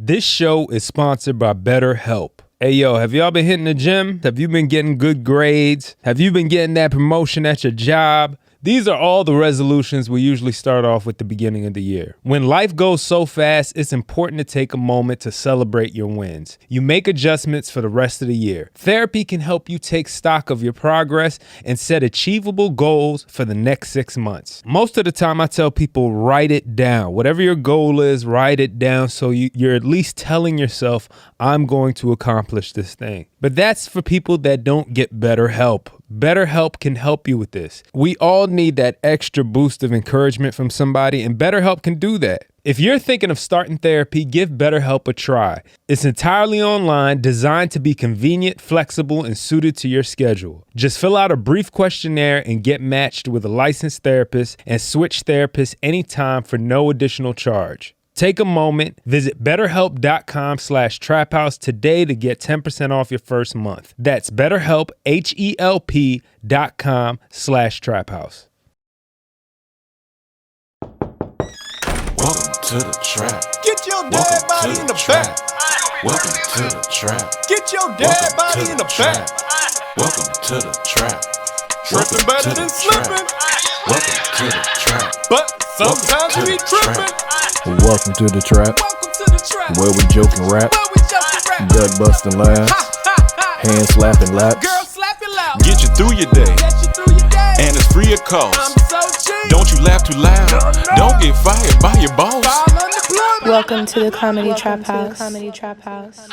This show is sponsored by BetterHelp. Hey, yo, have y'all been hitting the gym? Have you been getting good grades? Have you been getting that promotion at your job? These are all the resolutions we usually start off with the beginning of the year. When life goes so fast, it's important to take a moment to celebrate your wins. You make adjustments for the rest of the year. Therapy can help you take stock of your progress and set achievable goals for the next 6 months. Most of the time, I tell people write it down. Whatever your goal is, write it down so you're at least telling yourself, I'm going to accomplish this thing. But that's for people that don't get BetterHelp. BetterHelp can help you with this. We all need that extra boost of encouragement from somebody, and BetterHelp can do that. If you're thinking of starting therapy, give BetterHelp a try. It's entirely online, designed to be convenient, flexible, and suited to your schedule. Just fill out a brief questionnaire and get matched with a licensed therapist and switch therapists anytime for no additional charge. Take a moment, visit betterhelp.com/traphouse today to get 10% off your first month. That's BetterHelp, HELP.com/traphouse. Welcome to the trap. Get your dead body in the back. Welcome to the trap. Get your dead body in the back. Welcome to the trap. Tripping better than slipping. Welcome to the trap. But sometimes we be tripping. Welcome to the trap, Welcome to the trap. where we joke and rap, Where we just rap. gut busting laughs, hand slapping laps. Girl, slap it loud. Get you through your day, Get you through your day. and it's free of I'm cost. so cheap. Don't you laugh too loud. Don't get fired by your boss. Fall unemployment. Welcome to the Comedy Trap House. Comedy Trap House.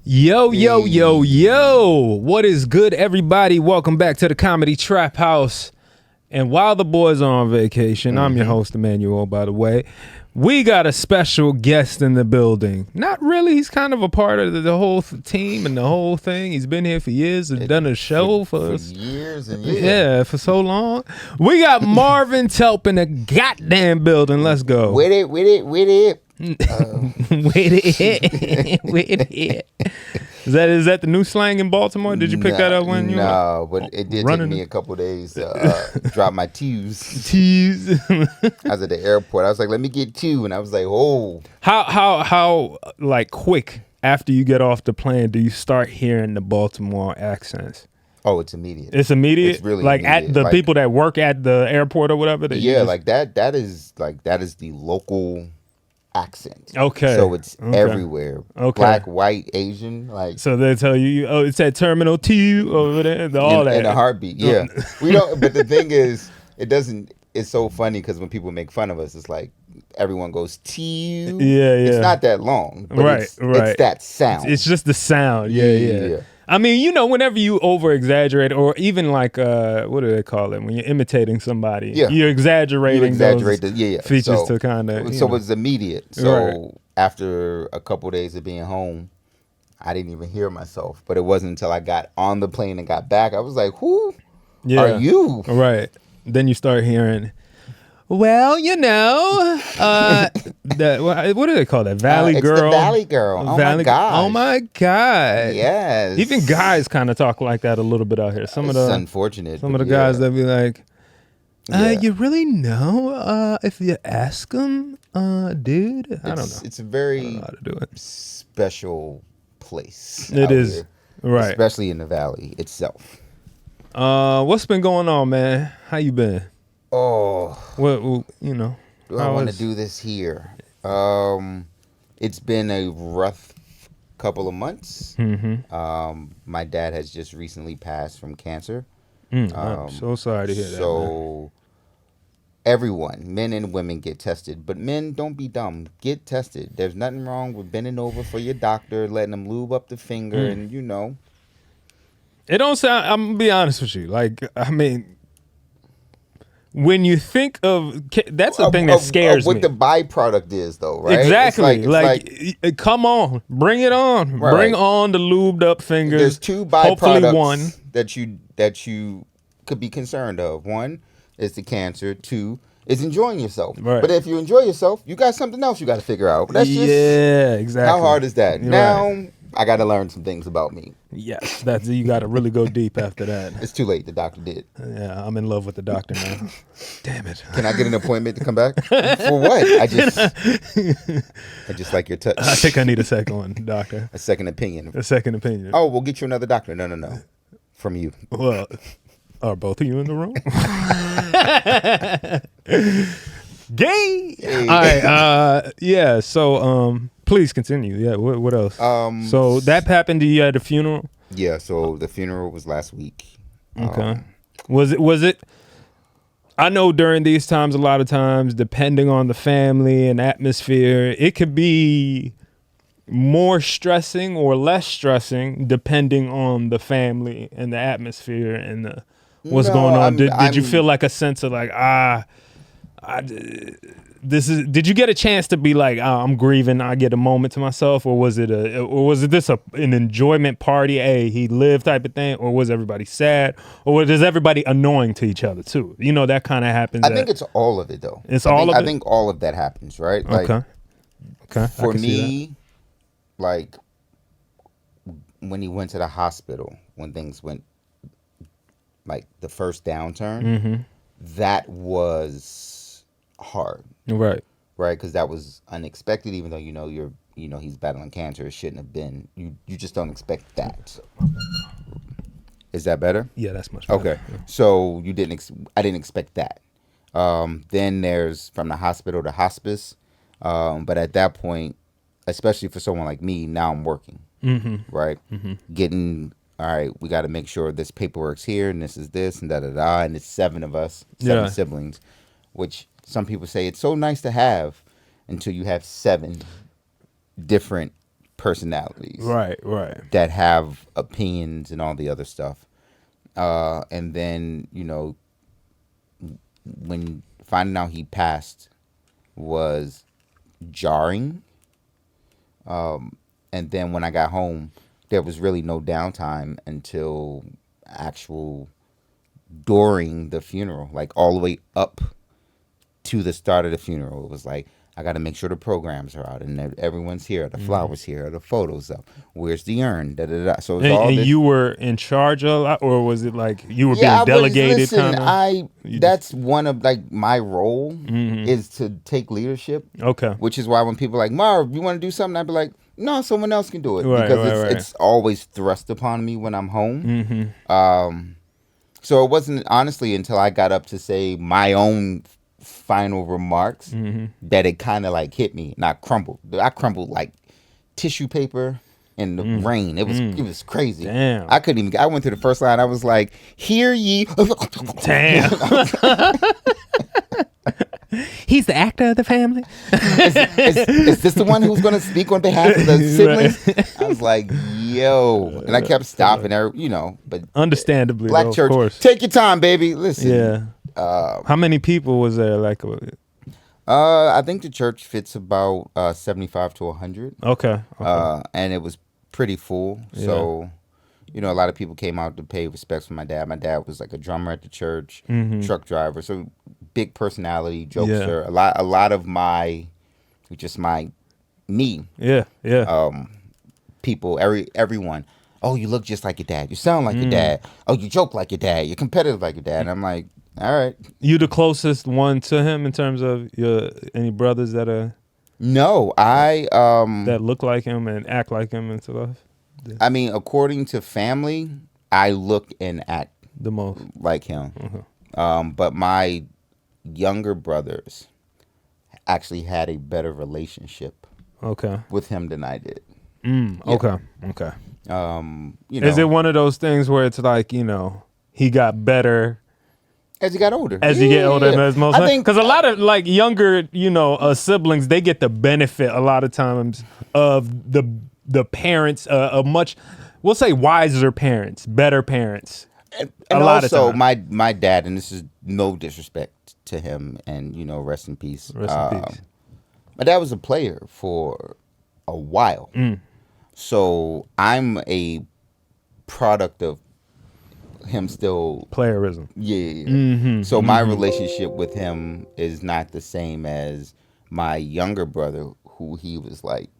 Yo, what is good, everybody? Welcome back to the Comedy Trap House. And while the boys are on vacation, I'm your host, Emmanuel, by the way. We got a special guest in the building. Not really. He's kind of a part of the whole team and the whole thing. He's been here for years and done a show for us. Years and years. Yeah, for so long. We got Marvin Telp in the goddamn building. Let's go. With it. With it. Is that the new slang in Baltimore? Did you pick that up when you were No, but it did running? take me a couple days to drop my twos. Tease. I was at the airport. I was like, let me get two. And I was like, oh. How like quick after you get off the plane do you start hearing the Baltimore accents? Oh, it's immediate. It's immediate? It's really like immediate. At the Like, people that work at the airport or whatever? like that is the local accent. Okay. So it's everywhere. Okay. Black, white, Asian, like So they tell you, oh, it's at Terminal 2 over there, all that. in a heartbeat. Yeah. We don't but the thing is, it's so funny because when people make fun of us, it's like everyone goes T. Yeah. It's not that long. But Right. It's that sound. It's just the sound. Yeah. I mean, whenever you over exaggerate, or even like what do they call it when you're imitating somebody? Yeah. You're exaggerating those features So- to kind of. So it's immediate. So Right. after a couple days of being home, I didn't even hear myself. But it wasn't until I got on the plane and got back, I was like, who are you? Right. Then you start hearing. Well, what do they call that? Valley it's girl. the Valley Girl. Oh my gosh. Oh my god. Yes. Even guys kind of talk like that a little bit out here. Some of It's the unfortunate. Some of the but guys yeah. that be like, Yeah. you really know if you ask them, dude? I don't know. It's a very I don't know how to do it. special place. It out is. here, Right. especially in the Valley itself. What's been going on, man? How you been? Oh, What do I want to do this here? It's been a rough couple of months. Mm-hmm. My dad has just recently passed from cancer. I'm so sorry to hear that. Man. So everyone, men and women, get tested. But men, don't be dumb. Get tested. There's nothing wrong with bending over for your doctor, letting them lube up the finger, and It don't sound. I'm gonna be honest with you. Like, I mean, when you think of that's the thing that scares what me. the byproduct is, though, right? Exactly. It's like, come on, bring it on. Right. Bring on the lubed up fingers. There's two Hopefully byproducts one. that you could be concerned of. One is the cancer. Two is enjoying yourself. Right. But if you enjoy yourself, you got something else you got to figure out. That's just exactly. how hard is that? You're Now, right. I got to learn some things about me. Yes, that's you got to really go deep after that. It's too late. The doctor did. Yeah, I'm in love with the doctor now. Damn it. Can I get an appointment to come back? For what? I just like your touch. I think I need a second one, doctor. A second opinion. A second opinion. Oh, we'll get you another doctor. No. From you. Well, are both of you in the room? Gay. Hey. All right. Yeah. So, please continue. Yeah. What else? So that happened to you at the funeral. Yeah. So the funeral was last week. Okay. Was it? I know during these times, a lot of times, depending on the family and atmosphere, it could be more stressing or less stressing depending on the family and the atmosphere and the what's going on. Did you feel like a sense of like did you get a chance to be like, I'm grieving, I get a moment to myself, or was it an enjoyment party, hey, he lived type of thing, or was everybody sad, or was everybody annoying to each other too? You know, that kind of happens. I think it's all of it though. I think all of that happens, right? Like, okay. For me, like when he went to the hospital, when things went like the first downturn, that was hard. Right. Because that was unexpected, even though he's battling cancer. It shouldn't have been. You just don't expect that. Is that better? Yeah, that's much better. Okay. So you didn't. I didn't expect that. Then there's from the hospital to hospice. But at that point, especially for someone like me, now I'm working. Right. Getting. All right, we got to make sure this paperwork's here, and this is this, and da-da-da, and it's 7 of us, 7 siblings, which some people say it's so nice to have until you have 7 different personalities. Right. That have opinions and all the other stuff. And then, when finding out he passed was jarring. And then when I got home, there was really no downtime until during the funeral, like all the way up to the start of the funeral. It was like, I got to make sure the programs are out and everyone's here, the flowers here, the photos up. Where's the urn? Da, da, da. So it's all this. You were in charge of that, or was it like you were being delegated? That's one of like my role is to take leadership. Okay. Which is why when people are like, Marv, you want to do something? I'd be like, no, someone else can do it. Because it's always thrust upon me when I'm home. So it wasn't honestly until I got up to say my own final remarks that it kind of like hit me and I crumbled like tissue paper in the rain. It was crazy. Damn. I couldn't even. I went to the first line. I was like, "Hear ye!" Damn. He's the actor of the family. Is this the one who's going to speak on behalf of the siblings? Right. I was like, yo. And I kept stopping there, but understandably, Black though, church, of course. Take your time, baby. Listen. Yeah. How many people was there? Like, I think the church fits about 75 to 100. Okay. And it was pretty full. Yeah. So, a lot of people came out to pay respects for my dad. My dad was like a drummer at the church, truck driver. So big personality, jokester. Yeah. A lot of me. Yeah. People, everyone. Oh, you look just like your dad. You sound like your dad. Oh, you joke like your dad. You're competitive like your dad. And I'm like, all right. You the closest one to him in terms of any brothers that are? No, that look like him and act like him and stuff. I mean, according to family, I look and act the most like him. But my younger brothers actually had a better relationship with him than I did. Okay. Is it one of those things where it's like, he got better as he got older? As you get older, as most, I think, because a lot of like younger, siblings, they get the benefit a lot of times of the parents, we'll say wiser parents, better parents. And also my dad, and this is no disrespect to him, and rest in peace. Rest in peace. My dad was a player for a while, so I'm a product of him still playerism. Yeah. So my relationship with him is not the same as my younger brother, who he was like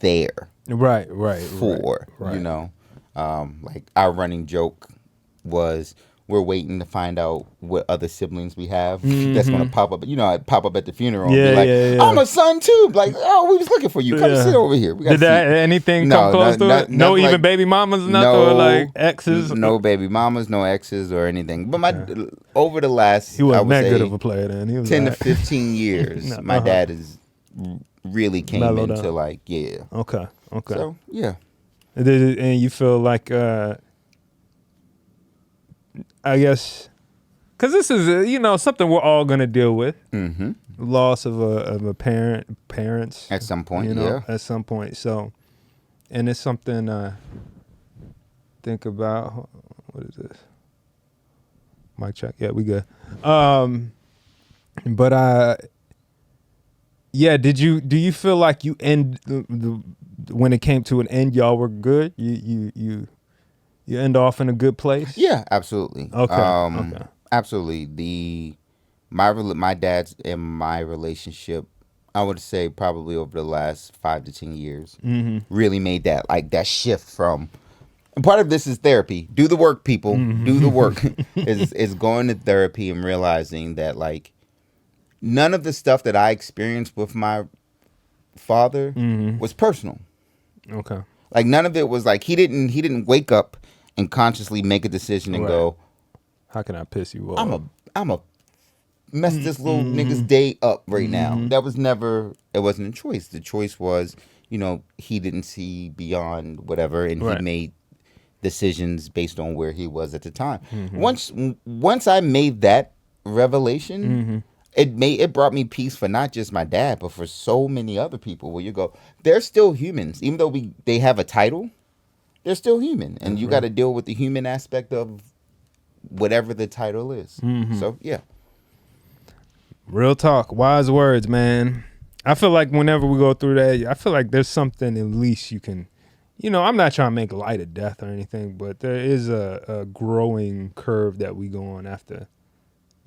there. Right. You know, like our running joke was we're waiting to find out what other siblings we have that's gonna pop up. You know, I'd pop up at the funeral and be like, "I'm a son too." Like, oh, we was looking for you. Come sit over here. Did that anything come close to it? No, even like, baby mamas, nothing, or like exes. No baby mamas, no exes or anything. But over the last, he wasn't that good of a player then. He was 10 to 15 years, my dad is really came into like Okay. So yeah. And you feel like I guess, because this is something we're all gonna deal with. Mm-hmm. Loss of a parents at some point. At some point. So, and it's something think about. What is this? Mic check. Yeah, we good. But do you feel like you when it came to an end, y'all were good? You end off in a good place? Yeah, absolutely. Okay. Absolutely. My dad's and my relationship, I would say probably over the last 5 to 10 years, really made that shift from. And part of this is therapy. Do the work, people. Do the work. is going to therapy and realizing that like none of the stuff that I experienced with my father was personal. Okay. Like none of it was like he didn't wake up and consciously make a decision and go, how can I piss you off? I'm a mess this little nigga's day up right now. That was never. It wasn't a choice. The choice was, he didn't see beyond whatever, and he made decisions based on where he was at the time. Once I made that revelation, it brought me peace for not just my dad, but for so many other people. Where you go, they're still humans, even though they have a title. They're still human, and you got to deal with the human aspect of whatever the title is. So, yeah. Real talk. Wise words, man. I feel like whenever we go through that, I feel like there's something at least you can, I'm not trying to make light of death or anything, but there is a growing curve that we go on after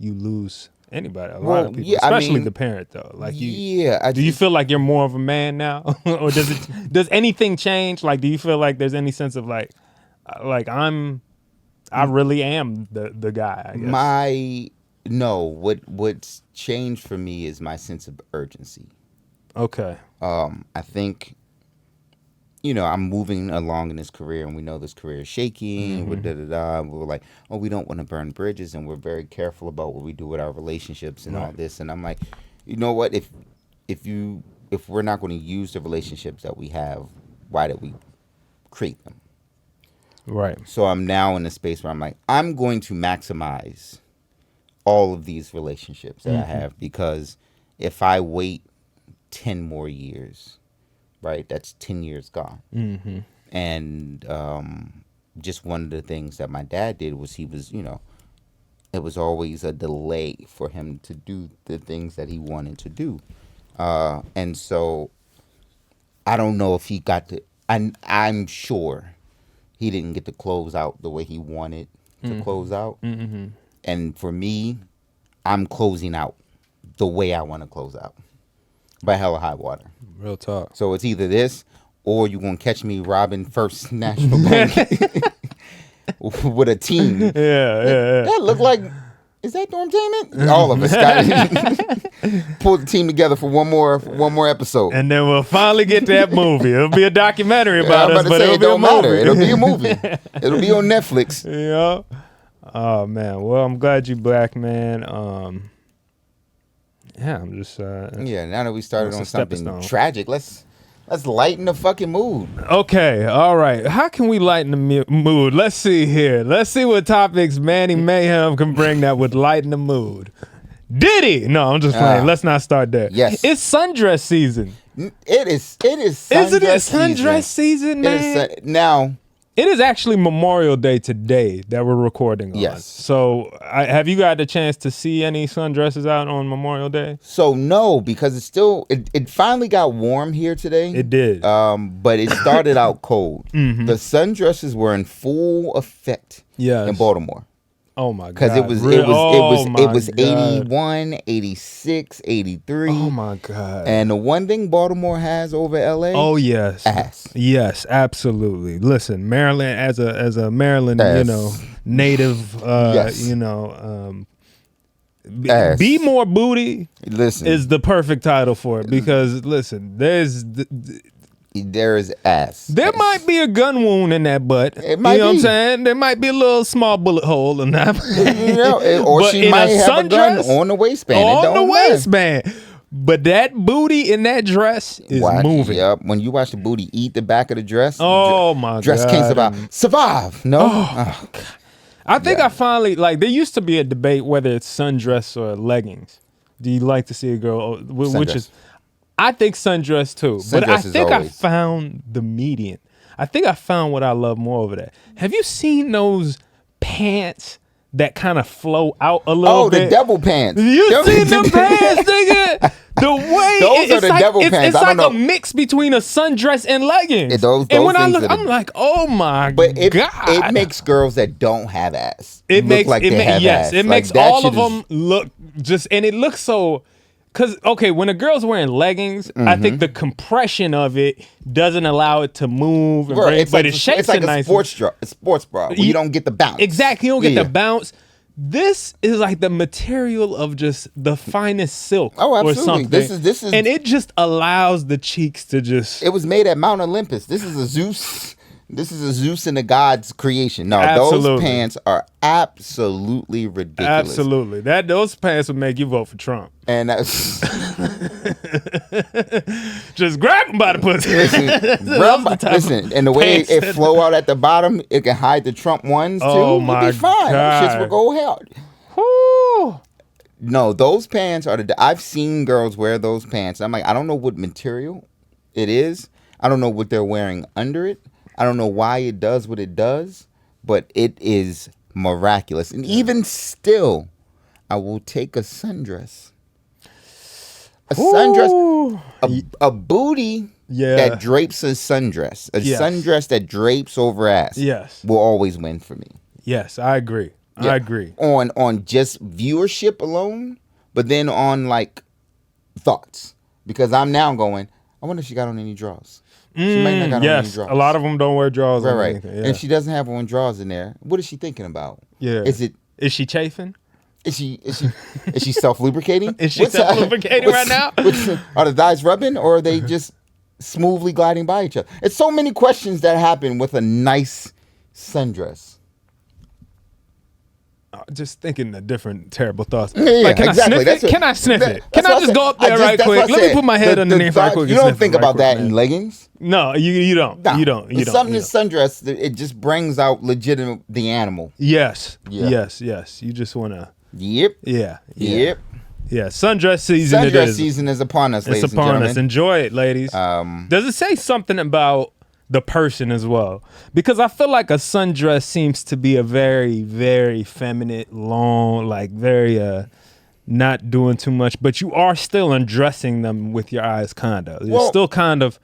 you lose anybody, a lot of people, especially the parent though. Like do you feel like you're more of a man now, or does anything change? Like, do you feel like there's any sense of like I really am the guy? I guess. What's changed for me is my sense of urgency. Okay. I think, I'm moving along in this career, and we know this career is shaky. We're like, we don't want to burn bridges, and we're very careful about what we do with our relationships and all this. And I'm like, you know what? If we're not going to use the relationships that we have, why did we create them? Right. So I'm now in a space where I'm like, I'm going to maximize all of these relationships that I have, because if I wait 10 more years, right, that's 10 years gone. And just one of the things that my dad did was he was, it was always a delay for him to do the things that he wanted to do. And so I don't know if he got to, I'm sure he didn't get to close out the way he wanted to close out. And for me, I'm closing out the way I want to close out, by hell or high water. Real talk. So it's either this, or you're going to catch me robbing First National Bank with a team. Yeah. That look like, is that Dormtainment? All of us got pull the team together for one more episode. And then we'll finally get to that movie. It'll be a documentary about us, but it'll be a movie. It'll be a movie. It'll be on Netflix. Yeah. Oh, man. Well, I'm glad you back, man. I'm just... now that we started on something tragic, let's lighten the fucking mood. Okay, all right. How can we lighten the mood? Let's see here. Let's see what topics Manny Mayhem can bring that would lighten the mood. Diddy! No, I'm just playing. Let's not start there. Yes. It's Sundress season. It is Sundress Isn't it Sundress season, man? Now... It is actually Memorial Day today that we're recording on. Yes. So have you got the chance to see any sundresses out on Memorial Day? So no, because it's still, it finally got warm here today. It did. But it started out cold. The sundresses were in full effect in Baltimore. Oh my god. Because it was 81, 86, 83. Oh my god. And the one thing Baltimore has over LA. Oh yes. Ass. Yes, absolutely. Listen, Maryland as a Maryland, Ass. native Yes. Ass. Be More Booty Listen. is the perfect title for it because listen, there is ass. There might be a gun wound in that butt. It might you know what I'm be. saying? There might be a little small bullet hole in that. Or But she in might a have a gun sundress, on the waistband. It on don't the matter. waistband. But that booty in that dress is moving. Yep. When you watch the booty eat the back of the dress. Oh my dress god. can't survive. No. Oh. I think I finally there used to be a debate whether it's sundress or leggings. Do you like to see a girl which is I think sundress too. But I think I found the median. I think I found what I love more over that. Have you seen those pants that kind of flow out a little bit? Oh, the devil pants. You seen them pants, nigga? The way those are the devil pants. It's like a mix between a sundress and leggings. And when I look, I'm like, oh my god! God. It makes girls that don't have ass. It look makes like it they have ass. It makes all of them look just, and it looks so. Because, okay, when a girl's wearing leggings, I think the compression of it doesn't allow it to move. And it shapes it's like it nice. A sports bra. Where you don't get the bounce. Exactly. You don't get the bounce. This is like the material of just the finest silk or something. This is, and it just allows the cheeks to just. It was made at Mount Olympus. This is a Zeus. This is a Zeus and the gods creation. No, those pants are absolutely ridiculous. Absolutely. Those pants would make you vote for Trump. And that's just grab them by the pussy. Listen, and the way it flow out at the bottom, it can hide the Trump ones too. Oh my It'd be fine. God. Shits will go hard. Woo. No, those pants are I've seen girls wear those pants. I'm like, I don't know what material it is. I don't know what they're wearing under it. I don't know why it does what it does, but it is miraculous. And even still, I will take a sundress. A sundress, a booty that drapes a sundress. A sundress that drapes over ass. Yes. Will always win for me. Yes, I agree. Yeah. I agree. On just viewership alone, but then on like thoughts. Because I'm now going, I wonder if she got on any drawers. She might not got on any drawers. A lot of them don't wear drawers. Right. Anything, and she doesn't have on drawers in there. What is she thinking about? Yeah. Is she chafing? Is she self-lubricating? Is she self-lubricating right now? Are the thighs rubbing or are they just smoothly gliding by each other? It's so many questions that happen with a nice sundress. Just thinking of different terrible thoughts. Yeah, like, can exactly. I sniff it? Can I sniff it? Can I just go up there right quick? Let me put my head underneath right quick. You don't think about that in leggings? No, you don't. Nah. You don't. Something in sundress, it just brings out legitimate the animal. Yes. Yeah. Yes. You just want to. Yep. Yeah. Yep. Yeah. Sundress season. Sundress season is upon us, ladies and gentlemen. It's upon us. Enjoy it, ladies. Does it say something about the person as well? Because I feel like a sundress seems to be a very, very feminine, long, like very not doing too much, but you are still undressing them with your eyes kind of. You're still kind of,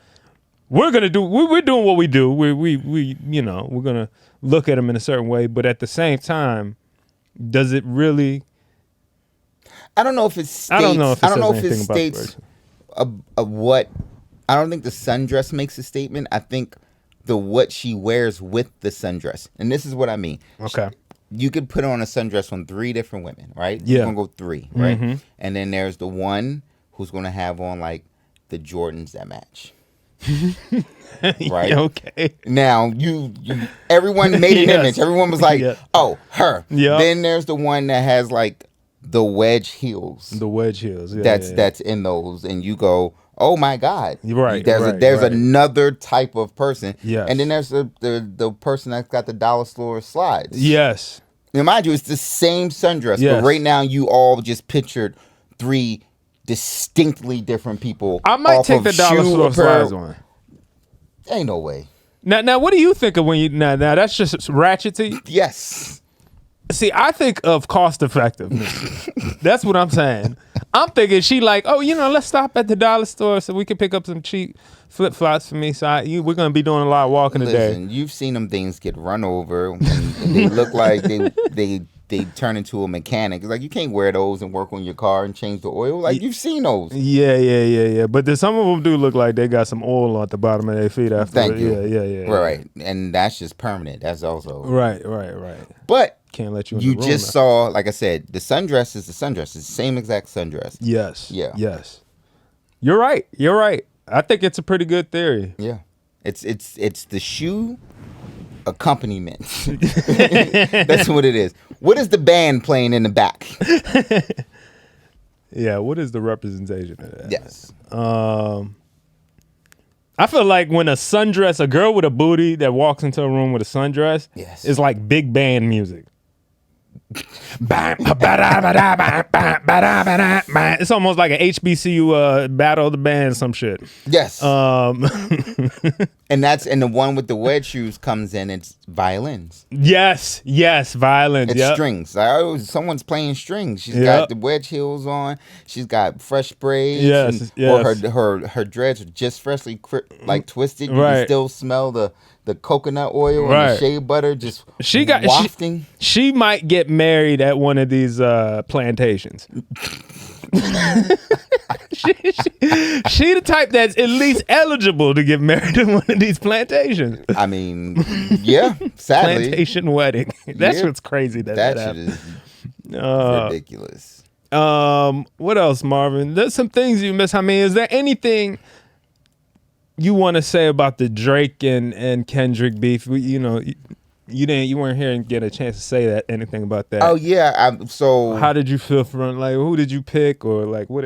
we're doing what we do. We we're gonna look at them in a certain way, but at the same time, does it really? I don't know if it states. I don't know if it states what. I don't think the sundress makes a statement. I think what she wears with the sundress. And this is what I mean. Okay. You could put on a sundress on 3 different women, right? Yeah. You're going to go 3, right? Mm-hmm. And then there's the one who's going to have on like the Jordans that match. Right? Okay. Now, everyone made an image. Everyone was like, oh, her. Yeah. Then there's the one that has like the wedge heels. The wedge heels. Yeah, that's in those. And you go, oh my God! Right. There's another type of person. Yes. And then there's the person that's got the dollar store slides. Yes. Now, mind you, it's the same sundress, yes. but right now you all just pictured 3 distinctly different people. I might take the dollar store slides one. Ain't no way. Now, what do you think of when you now? That's just ratchety. Yes. See, I think of cost effectiveness. That's what I'm saying. I'm thinking she like, let's stop at the dollar store so we can pick up some cheap flip flops for me. So we're gonna be doing a lot of walking today. Listen, you've seen them things get run over, and they look like they they turn into a mechanic. It's like you can't wear those and work on your car and change the oil. Like you've seen those. Yeah. But some of them do look like they got some oil at the bottom of their feet after. Thank you. Yeah. Right. And that's just permanent. That's also right. But can't let you. You just saw, like I said, the sundress is the sundress. It's the same exact sundress. Yes. Yeah. Yes. You're right. I think it's a pretty good theory. Yeah. It's the shoe accompaniment. That's what it is. What is the band playing in the back? Yeah, what is the representation of that? Yes. I feel like when a girl with a booty that walks into a room with a sundress is like big band music. It's almost like an HBCU battle of the band, some shit. Yes. And the one with the wedge shoes comes in. It's violins. Yes, violins. It's strings. Someone's playing strings. She's got the wedge heels on. She's got fresh braids. Yes. Or her dreads are just freshly twisted. You can still smell the coconut oil and the shea butter just wafting. She might get married at one of these plantations. she the type that's at least eligible to get married at one of these plantations. I mean, yeah, sadly. Plantation wedding. That's what's crazy. That shit is ridiculous. What else, Marvin? There's some things you miss. I mean, is there anything you want to say about the Drake and Kendrick beef? You weren't here and get a chance to say anything about that. Oh yeah. So how did you feel from who did you pick or what?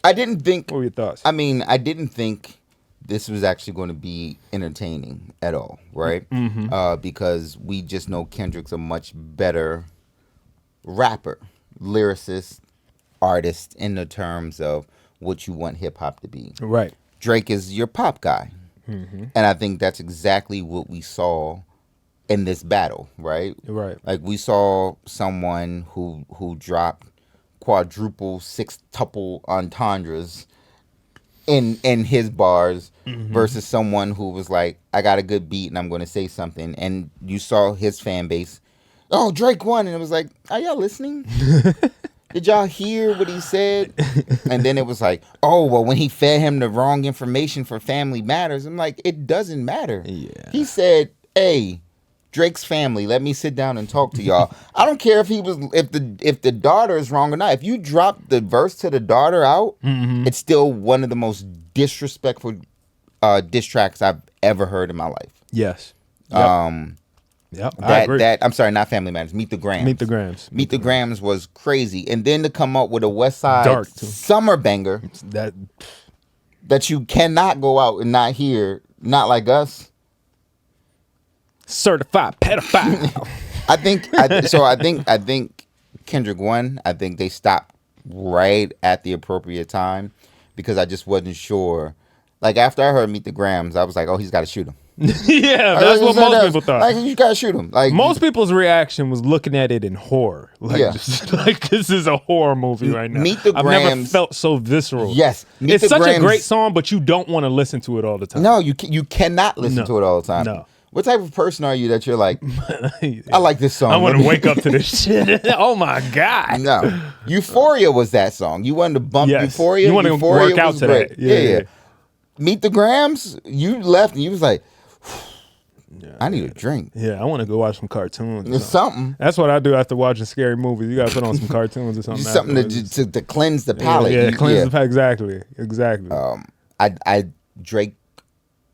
I didn't think. What were your thoughts? I mean, I didn't think this was actually going to be entertaining at all, right? Mm-hmm. Because we just know Kendrick's a much better rapper, lyricist, artist in the terms of what you want hip hop to be. Right. Drake is your pop guy. Mm-hmm. And I think that's exactly what we saw in this battle, right? Right. Like we saw someone who dropped quadruple, sextuple entendres in his bars versus someone who was like, I got a good beat and I'm going to say something. And you saw his fan base, oh, Drake won. And it was like, are y'all listening? Did y'all hear what he said? And then it was like, oh, well, when he fed him the wrong information for Family Matters, I'm like, it doesn't matter. Yeah. He said, hey, Drake's family, let me sit down and talk to y'all. I don't care if the daughter is wrong or not. If you drop the verse to the daughter out, it's still one of the most disrespectful diss tracks I've ever heard in my life. Yes. Yep. I agree. I'm sorry, not Family Matters. Meet the Grams. Meet the Grams was crazy. And then to come up with a West Side summer banger that you cannot go out and not hear, Not Like Us. Certified pedophile. I think Kendrick won. I think they stopped right at the appropriate time because I just wasn't sure. Like after I heard Meet the Grams, I was like, oh, he's got to shoot him. Yeah, that's what most people thought. Like you gotta shoot him. Like most people's reaction was looking at it in horror. Like this is a horror movie right now. Meet the Grams. I've never felt so visceral. Yes, it's such a great song, but you don't want to listen to it all the time. No, you cannot listen to it all the time. No. What type of person are you that you're like, I like this song. I want to wake up to this shit. Oh my God. No. Euphoria was that song. You wanted to bump Euphoria. You want to work out to that. Yeah. Meet the Grams, you left and you was like, I need a drink. Yeah, I want to go watch some cartoons. It's something. That's what I do after watching scary movies. You got to put on some cartoons or something. Something to cleanse the palate. Yeah, cleanse the palate. Exactly. Drake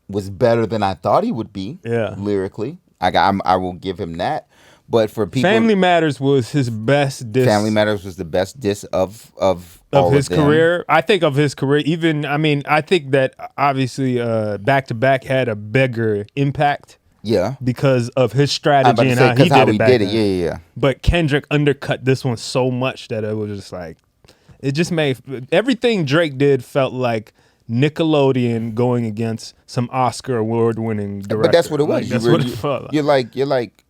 was better than I thought he would be. Yeah. Lyrically, I will give him that. But for people, Family Matters was his best diss. Family Matters was the best diss of his career. I think of his career. I think that obviously Back to Back had a bigger impact. Yeah. Because of his strategy and how he did it. Yeah. But Kendrick undercut this one so much that it was just like, it just made everything Drake did felt like Nickelodeon going against some Oscar award-winning director. But that's what it was. That's what it felt like. You're like,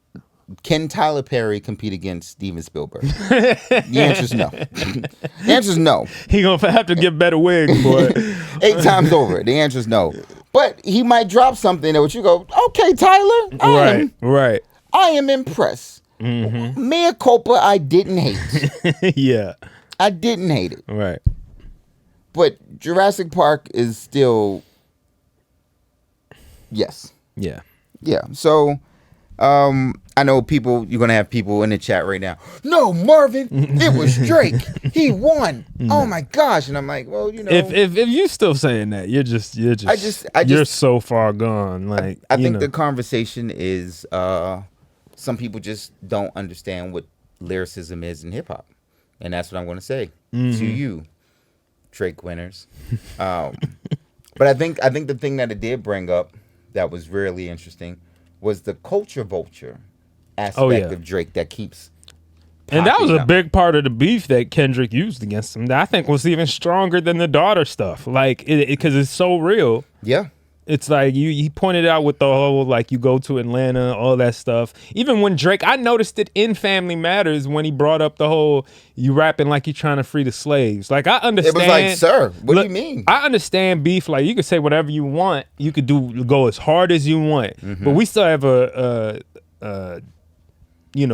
can Tyler Perry compete against Steven Spielberg? The answer is no. The answer is no. He gonna have to get better wigs, boy. 8 times over. The answer is no. But he might drop something that would you go, okay, Tyler. Right. I am impressed. Mea culpa, I didn't hate. Yeah. I didn't hate it. Right. But Jurassic Park is still, yes. Yeah. Yeah. So, I know you're going to have people in the chat right now. No, Marvin, it was Drake. He won. Oh my gosh. And I'm like, well, If you still saying that, you're so far gone. Like, I think the conversation is, some people just don't understand what lyricism is in hip hop. And that's what I'm going to say to you, Drake winners. But I think the thing that it did bring up that was really interesting was the culture vulture aspect of Drake that keeps and that was a up. big part of the beef that Kendrick used against him. That I think was even stronger than the daughter stuff. Like, because it's so real. Yeah. It's like he pointed out with the whole, like, you go to Atlanta, all that stuff. Even when Drake, I noticed it in Family Matters when he brought up the whole, you rapping like you're trying to free the slaves. Like, I understand. It was like, sir, what do you mean? I understand beef. Like, you could say whatever you want. You could go as hard as you want. But we still have a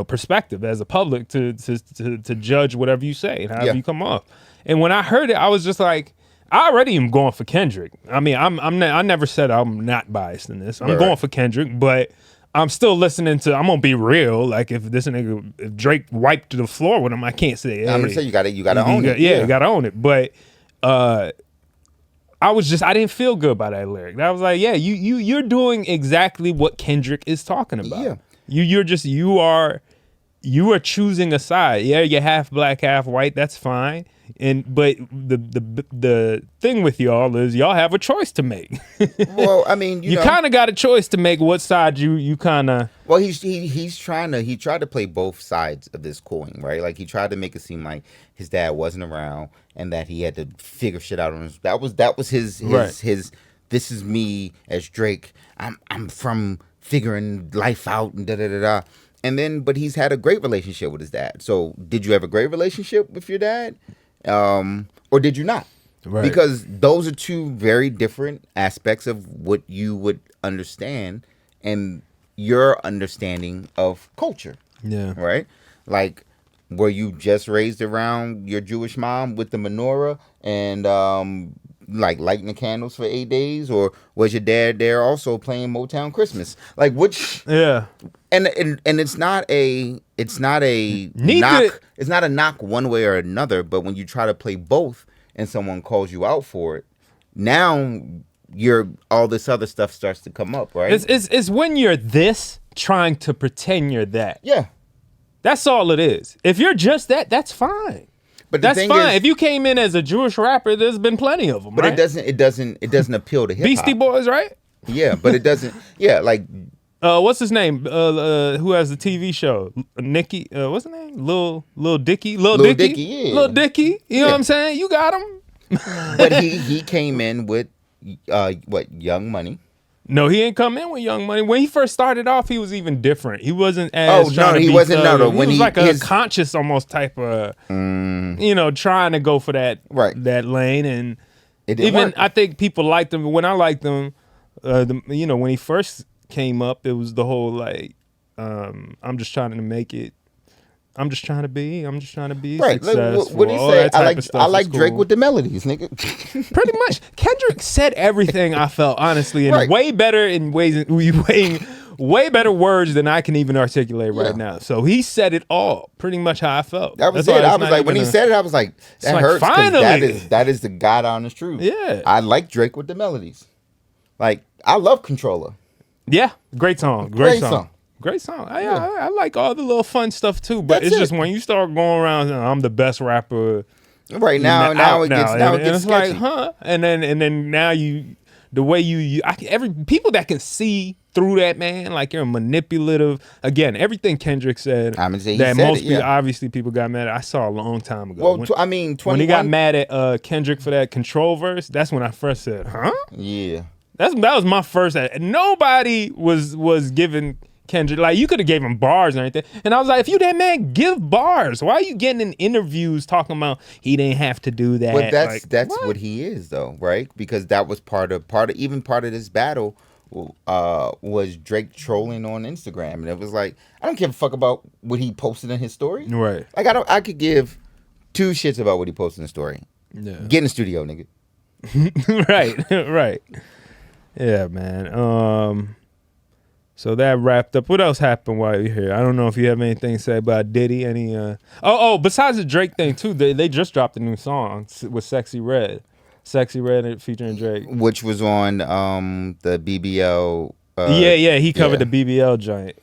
perspective as a public to judge whatever you say and however you come off. And when I heard it, I was just like, I already am going for Kendrick. I mean, I never said I'm not biased in this. I'm going for Kendrick, but I'm still listening to. I'm gonna be real. Like, if Drake wiped the floor with him, I can't say. Hey, I'm gonna say you gotta own it. Yeah, you gotta own it. But I didn't feel good by that lyric. I was like, yeah, you're doing exactly what Kendrick is talking about. Yeah, you are choosing a side. Yeah, you're half black, half white. That's fine. But the thing with y'all is y'all have a choice to make. Well, I mean, you kind of got a choice to make what side you kind of. Well, he tried to play both sides of this coin, right? Like, he tried to make it seem like his dad wasn't around and that he had to figure shit out on his. That was his this is me as Drake. I'm from figuring life out and da da da da. And then, but he's had a great relationship with his dad. So, did you have a great relationship with your dad? Or did you not? Right. Because those are two very different aspects of what you would understand and your understanding of culture. Yeah. Right? Like, were you just raised around your Jewish mom with the menorah and like lighting the candles for 8 days, or was your dad there also playing Motown Christmas? Like, which? Yeah. And it's not a knock. It's not a knock one way or another. But when you try to play both, and someone calls you out for it, now all this other stuff starts to come up, right? It's when you're this trying to pretend you're that. Yeah. That's all it is. If you're just that, that's fine. But that's fine. If you came in as a Jewish rapper, there's been plenty of them. But right? it doesn't appeal to hip hop. Beastie Boys, right? Yeah, but it doesn't. Yeah, like. What's his name? Who has the TV show? Nicky. What's his name? Lil Dicky. Lil Dicky. Yeah. Lil Dicky. You know what I'm saying? You got him. But he came in with Young Money. No, he ain't come in with Young Money. When he first started off, he was even different. He wasn't as he wasn't. No, when he was like a conscious almost type of, trying to go for that that lane, and even work. I think people liked him. When I liked him, when he first came up, it was the whole like, I'm just trying to make it. I'm just trying to be right. Successful. What do you say? I like Drake cool. With the melodies, nigga. Pretty much. Kendrick said everything I felt, honestly, in way better way better words than I can even articulate right now. So he said it all, pretty much how I felt. That was it. I was like, when he said it, I was like, that hurts. Finally, that is the God honest truth. Yeah, I like Drake with the melodies. Like, I love Controller. Yeah, great song. Great song. Great song. I like all the little fun stuff too, but it's just when you start going around, I'm the best rapper. Right now it gets sketchy. Like, huh? And then now the way people that can see through that, man, like, you're manipulative. Again, everything Kendrick said obviously people got mad at. I saw a long time ago. Well, 21, when he got mad at Kendrick for that Control verse, that's when I first said, huh? Yeah. That was my first. Nobody was giving Kendrick, like, you could have gave him bars and everything, and I was like, if you that man, give bars. Why are you getting in interviews talking about he didn't have to do that? But that's what he is, though, right? Because that was part of this battle was Drake trolling on Instagram, and it was like, I don't give a fuck about what he posted in his story. Right. Like I could give two shits about what he posted in the story. Yeah. Get in the studio, nigga. right. Yeah, man. So that wrapped up. What else happened while you're here? I don't know if you have anything to say about Diddy. Besides the Drake thing too, they just dropped a new song with Sexy Red featuring Drake, which was on the BBL. He covered the BBL joint.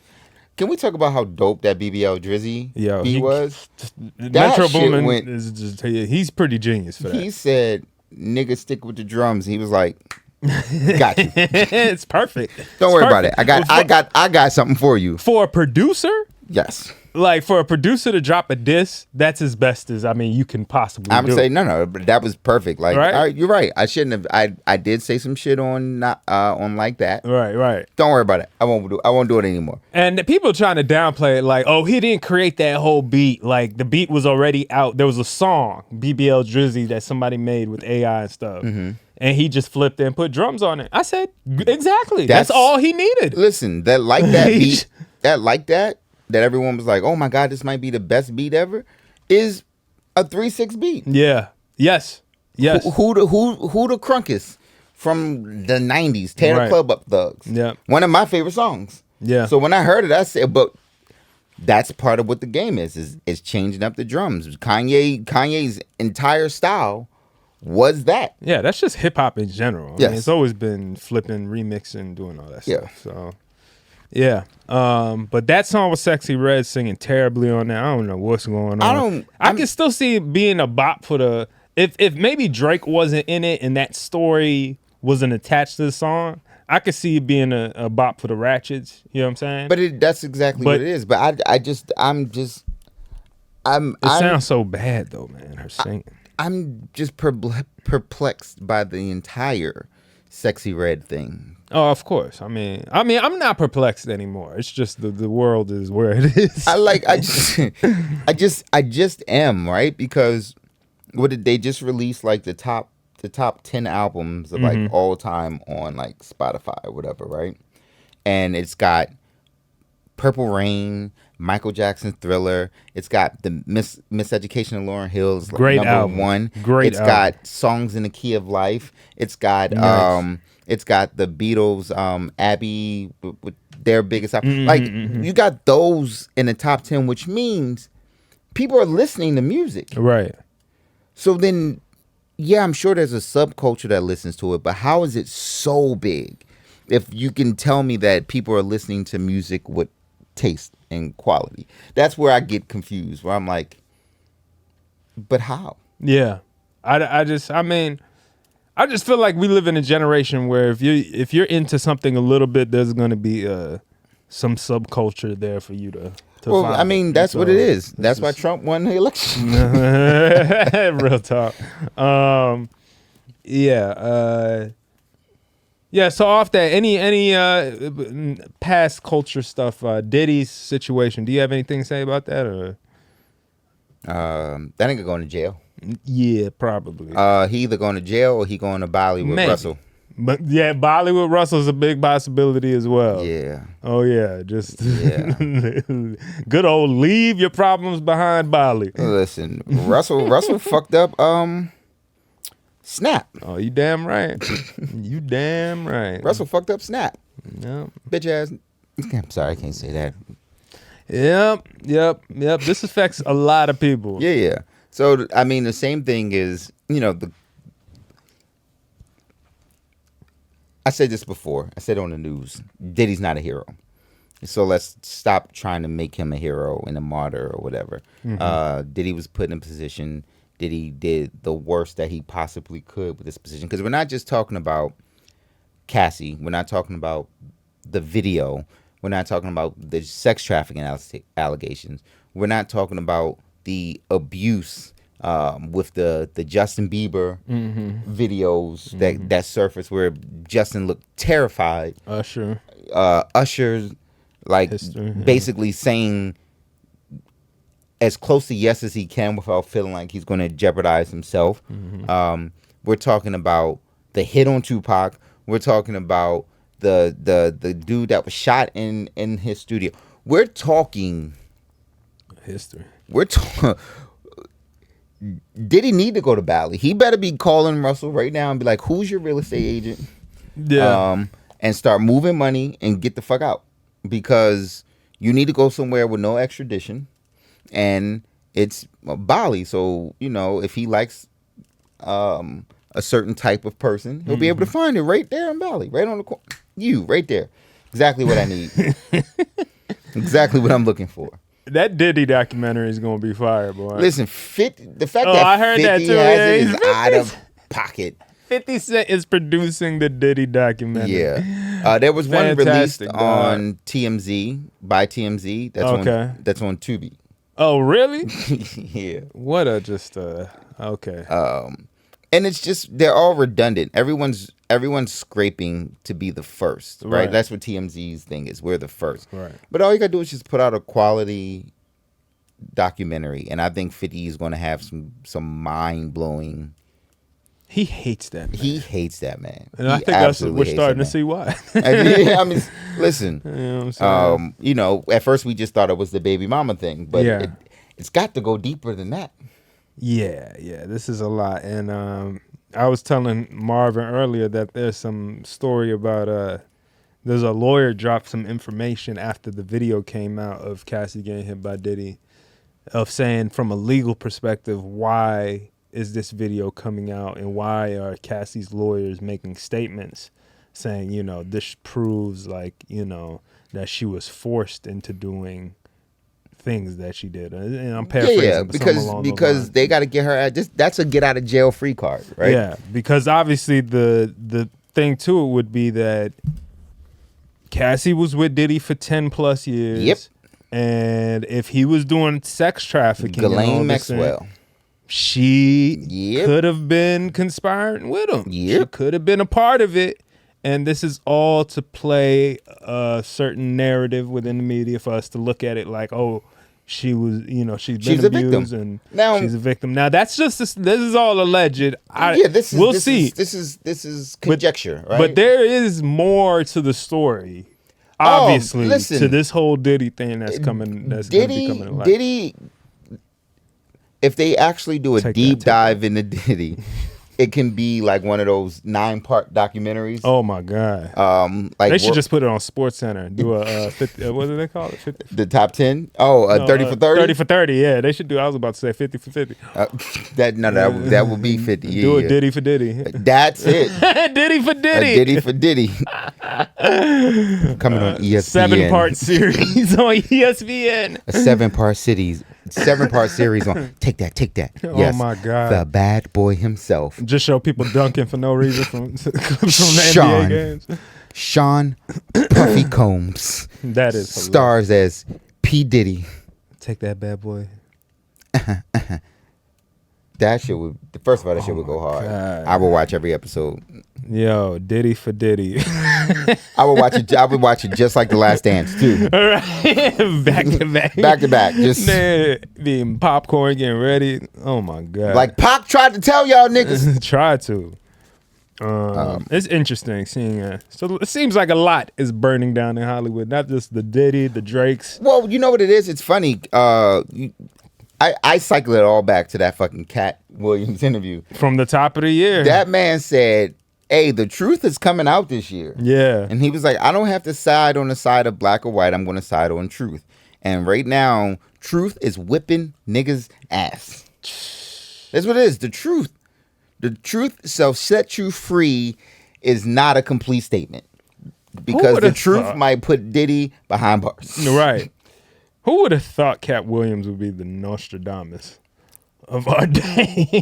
Can we talk about how dope that BBL Drizzy beat was? Metro Boomin is just, he's pretty genius for that. He said, "Nigga, stick with the drums." He was like, "Got you." It's perfect. Don't worry about it. I got something for you. For a producer, yes. Like for a producer to drop a diss, that's as best as you can possibly. I would say no, but that was perfect. Like, right? You're right. I shouldn't have. I did say some shit on like that. Right. Don't worry about it. I won't do it anymore. And the people trying to downplay it, like, oh, he didn't create that whole beat. Like the beat was already out. There was a song, BBL Drizzy, that somebody made with AI and stuff. Mm-hmm. And he just flipped it and put drums on it. I said, exactly. That's all he needed. Listen, that beat, that everyone was like, oh my God, this might be the best beat ever, is a 3/6 beat. Yeah. Yes. Who the Crunkest from the 90s, Tear the Club Up Thugs. Yeah. One of my favorite songs. Yeah. So when I heard it, I said, but that's part of what the game is changing up the drums. Kanye's entire style was that. Yeah, that's just hip hop in general. Yes. It's always been flipping, remixing, doing all that stuff. So yeah. But that song with Sexy Red singing terribly on there. I don't know what's going on. I can still see it being a bop for the if maybe Drake wasn't in it and that story wasn't attached to the song, I could see it being a bop for the Ratchets. You know what I'm saying? But that's exactly what it is. But it sounds so bad though, man. Her singing. I'm just perplexed by the entire Sexy Red thing. Oh, of course. I mean, I'm not perplexed anymore. It's just the world is where it is. I just am, right? Because what did they just release, like the top 10 albums of like all time on like Spotify or whatever, right? And it's got Purple Rain, Michael Jackson Thriller. It's got the Miseducation of Lauryn Hill's great number album. one. Great It's album. got Songs in the Key of Life. It's got it's got the Beatles, Abbey with their biggest album. Like you got those in the top 10, which means people are listening to music. Right. So then, yeah, I'm sure there's a subculture that listens to it, but how is it so big? If you can tell me that people are listening to music with taste and quality, that's where I get confused. Where I'm like, but how? Yeah, I just feel like we live in a generation where if you're into something a little bit, there's gonna be some subculture there for you to well, find. I mean, that's what it is. That's why Trump won the election. Real talk. Yeah. So off that, any past culture stuff, Diddy's situation. Do you have anything to say about that, or? That nigga going to jail. Yeah, probably. He either going to jail or he going to Bali with Russell. But yeah, Bali with Russell's a big possibility as well. Yeah. Oh yeah, good old leave your problems behind Bali. Listen, Russell fucked up Snap. Oh, you damn right. You damn right. Russell fucked up Snap. Yep. Bitch ass. I'm sorry, I can't say that. Yep. This affects a lot of people. Yeah. So I mean, the same thing is, I said this before. I said it on the news. Diddy's not a hero. So let's stop trying to make him a hero and a martyr or whatever. Diddy was put in a position. Diddy did the worst that he possibly could with this position. Because we're not just talking about Cassie. We're not talking about the video. We're not talking about the sex trafficking allegations. We're not talking about the abuse with the Justin Bieber videos that surfaced where Justin looked terrified. Usher's like basically saying as close to yes as he can without feeling like he's going to jeopardize himself. We're talking about the hit on Tupac. We're talking about the dude that was shot in his studio. We're talking history. We're talking. Did he need to go to Bali? He better be calling Russell right now and be like, "Who's your real estate agent?" Yeah. And start moving money and get the fuck out, because you need to go somewhere with no extradition, and it's Bali. So if he likes a certain type of person, he'll be able to find it right there in Bali, right on the corner. Right there, exactly what I need, exactly what I'm looking for. That Diddy documentary is gonna be fire, boy. Listen, the fact that I heard 50 that too. has Yeah, it he's is out of pocket. 50 Cent is producing the Diddy documentary. Yeah, there was one released on TMZ by TMZ. That's on Tubi. Oh, really? Yeah. What a just okay. And it's just they're all redundant. Everyone's scraping to be the first, right? That's what TMZ's thing is. We're the first, right? But all you gotta do is just put out a quality documentary, and I think 50 is going to have some mind blowing. He hates that man. He hates that man. And I think that's we're starting to see why. I mean, listen. You know what I'm saying? At first we just thought it was the baby mama thing, but it's got to go deeper than that. Yeah, this is a lot. And I was telling Marvin earlier that there's some story about there's a lawyer dropped some information after the video came out of Cassie getting hit by Diddy, of saying from a legal perspective, why is this video coming out and why are Cassie's lawyers making statements saying, this proves that she was forced into doing things that she did. And I'm paraphrasing. Because they got to get her that's a get out of jail free card, right? Yeah, because obviously the thing to it would be that Cassie was with Diddy for 10 plus years. Yep. And if he was doing sex trafficking, Ghislaine Maxwell, she could have been conspiring with him. She could have been a part of it. And this is all to play a certain narrative within the media for us to look at it like, oh, she was, she's been abused and now, she's a victim. Now that's just this is all alleged. We'll see. This is conjecture, right? But there is more to the story. Obviously, to this whole Diddy thing that's coming. That's Diddy, coming to life. Diddy. If they actually do a deep dive into Diddy, it can be like one of those 9-part documentaries. Oh my God! Like they should just put it on Sports Center. Do a 50, what do they call it? 50? The top 10. Oh, 30 for 30. 30 for 30. Yeah, they should do. I was about to say 50 for 50. That would be 50. Do a Diddy for Diddy. That's it. Diddy for Diddy. Diddy for Diddy. Coming on ESPN. 7-part series on ESPN. A 7-part series. 7-part series on Take That. Yes, oh my God. The bad boy himself. Just show people dunking for no reason from the NBA games. Sean Puffy Combs. That is stars as P. Diddy. Take that bad boy. That shit would. First of all, that shit would go hard. God. I would watch every episode. Yo, Diddy for Diddy. I would watch it. I would watch it just like The Last Dance too. Right. Back to back. Back to back. Just being popcorn, getting ready. Oh my God. Like Pac tried to tell y'all niggas. Try to. It's interesting seeing so it seems like a lot is burning down in Hollywood, not just the Diddy, the Drakes. Well, you know what it is? It's funny. I cycle it all back to that fucking Katt Williams interview. From the top of the year. That man said, hey, the truth is coming out this year. Yeah. And he was like, I don't have to side on the side of black or white. I'm going to side on truth. And right now, truth is whipping niggas' ass. That's what it is. The truth. The truth shall set you free is not a complete statement. Because the truth might put Diddy behind bars. Right. Who would have thought Katt Williams would be the Nostradamus of our day?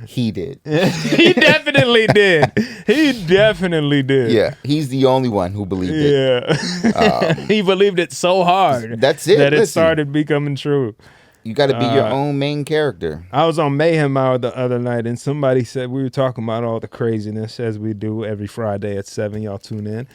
He did. He definitely did. He definitely did. Yeah, he's the only one who believed it. Yeah. He believed it so hard. That's it. That it started becoming true. You got to be your own main character. I was on Mayhem Hour the other night, and somebody said, we were talking about all the craziness as we do every Friday at 7. Y'all tune in.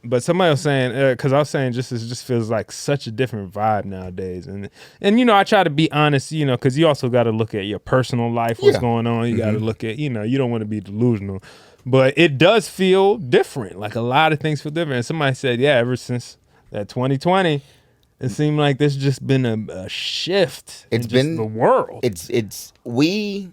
But somebody was saying, because I was saying it just feels like such a different vibe nowadays. And I try to be honest, because you also got to look at your personal life, what's going on. You got to look at, you don't want to be delusional. But it does feel different. Like a lot of things feel different. And somebody said, yeah, ever since that 2020, it seemed like there's just been a shift in just the world. We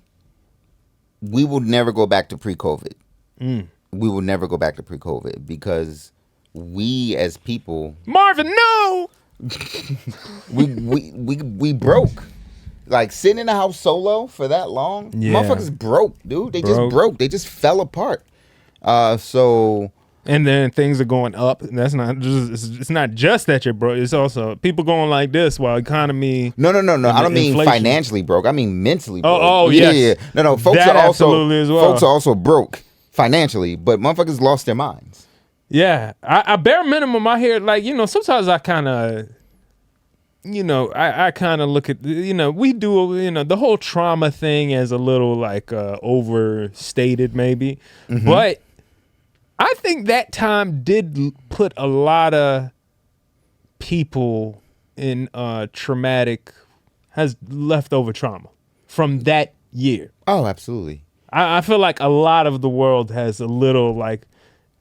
will never go back to pre-COVID. We will never go back to pre-COVID because we as people, Marvin, no, we broke. Like sitting in the house solo for that long, motherfuckers broke, dude. They just broke. They just fell apart. And then things are going up. And that's not just. It's not just that you're broke. It's also people going like this while economy. No. I don't mean financially broke. I mean mentally broke. Oh, yes. Yeah. No. Folks that are also absolutely as well. folks are also broke financially, but motherfuckers lost their minds. Yeah, I bare minimum. I hear like sometimes I kind of. I kind of look at, we do, the whole trauma thing as a little like overstated maybe. Mm-hmm. But I think that time did put a lot of people in has leftover trauma from that year. Oh, absolutely. I feel like a lot of the world has a little like,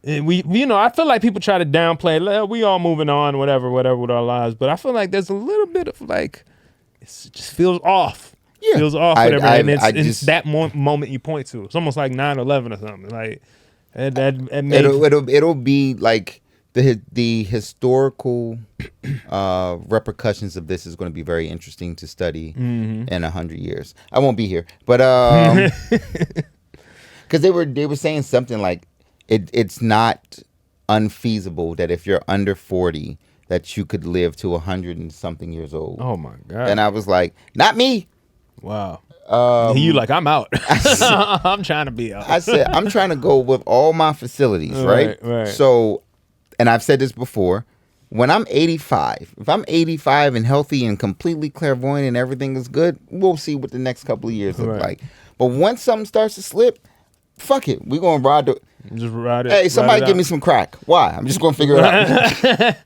I feel like people try to downplay. We all moving on, whatever with our lives. But I feel like there's a little bit of like, it just feels off. Yeah, feels off. Whatever, and it's that moment you point to. It's almost like 9/11 or something. Like it'll be like the historical repercussions of this is going to be very interesting to study in 100 years. I won't be here, but because they were saying something like. It's not unfeasible that if you're under 40 that you could live to 100 and something years old. Oh my God. And I was like, not me. Wow. You like, I'm out. I'm trying to be out. I said, I'm trying to go with all my facilities, right? Right. So, and I've said this before, when I'm 85, if I'm 85 and healthy and completely clairvoyant and everything is good, we'll see what the next couple of years look like. But once something starts to slip, fuck it. We're going to ride the... Just ride it. Hey, somebody give me some crack. Why? I'm just going to figure it out.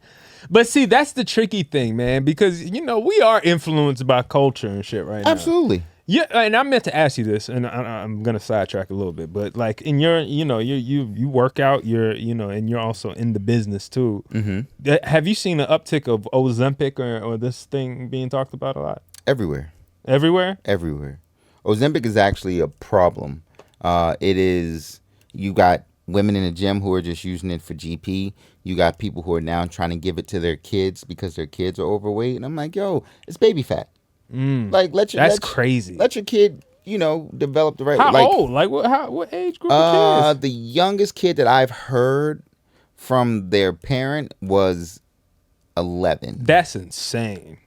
But see, that's the tricky thing, man, because, we are influenced by culture and shit right now. Absolutely. Yeah, and I meant to ask you this, and I'm going to sidetrack a little bit, but like in your, you work out, and you're also in the business too. Mm-hmm. Have you seen an uptick of Ozempic or this thing being talked about a lot? Everywhere. Everywhere? Everywhere. Ozempic is actually a problem. It is... You got women in the gym who are just using it for GP. You got people who are now trying to give it to their kids because their kids are overweight. And I'm like, yo, it's baby fat. Like, that's crazy. Let your kid, develop the right. How old? Like, what age group of kids? The youngest kid that I've heard from their parent was 11. That's insane.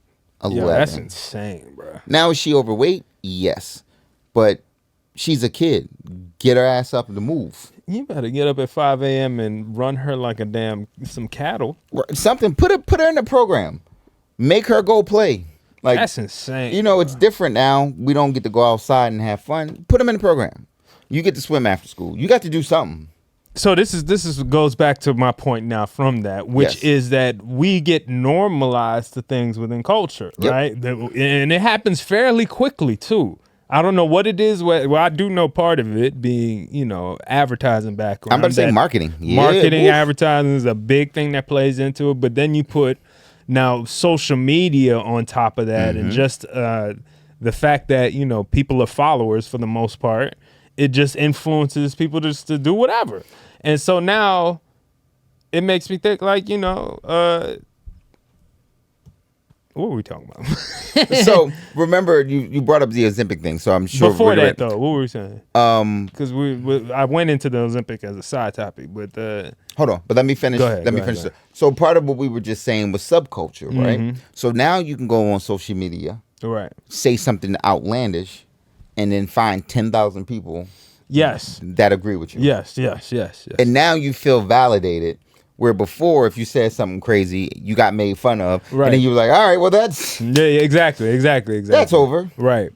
11. Yo, that's insane, bro. Now is she overweight? Yes, but. She's a kid. Get her ass up to move. You better get up at 5 a.m. and run her like some cattle. Something. Put her in the program. Make her go play. Like that's insane. It's different now. We don't get to go outside and have fun. Put them in the program. You get to swim after school. You got to do something. So this goes back to my point now from that, which is that we get normalized to things within culture, right? And it happens fairly quickly too. I don't know what it is. Well, I do know part of it being, advertising background. I'm about to say marketing. Marketing, advertising is a big thing that plays into it. But then you put now social media on top of that, and just the fact that people are followers for the most part. It just influences people just to do whatever, and so now it makes me think like what were we talking about? So remember, you brought up the Ozempic thing. So I'm sure before that though, what were we saying? Because I went into the Ozempic as a side topic, but hold on. But let me finish. Go ahead, let me finish. So part of what we were just saying was subculture, right? So now you can go on social media, right? Say something outlandish, and then find 10,000 people, that agree with you. Yes. And now you feel validated. Where before, if you said something crazy, you got made fun of, and then you were like, "All right, well, that's exactly. That's over." Right.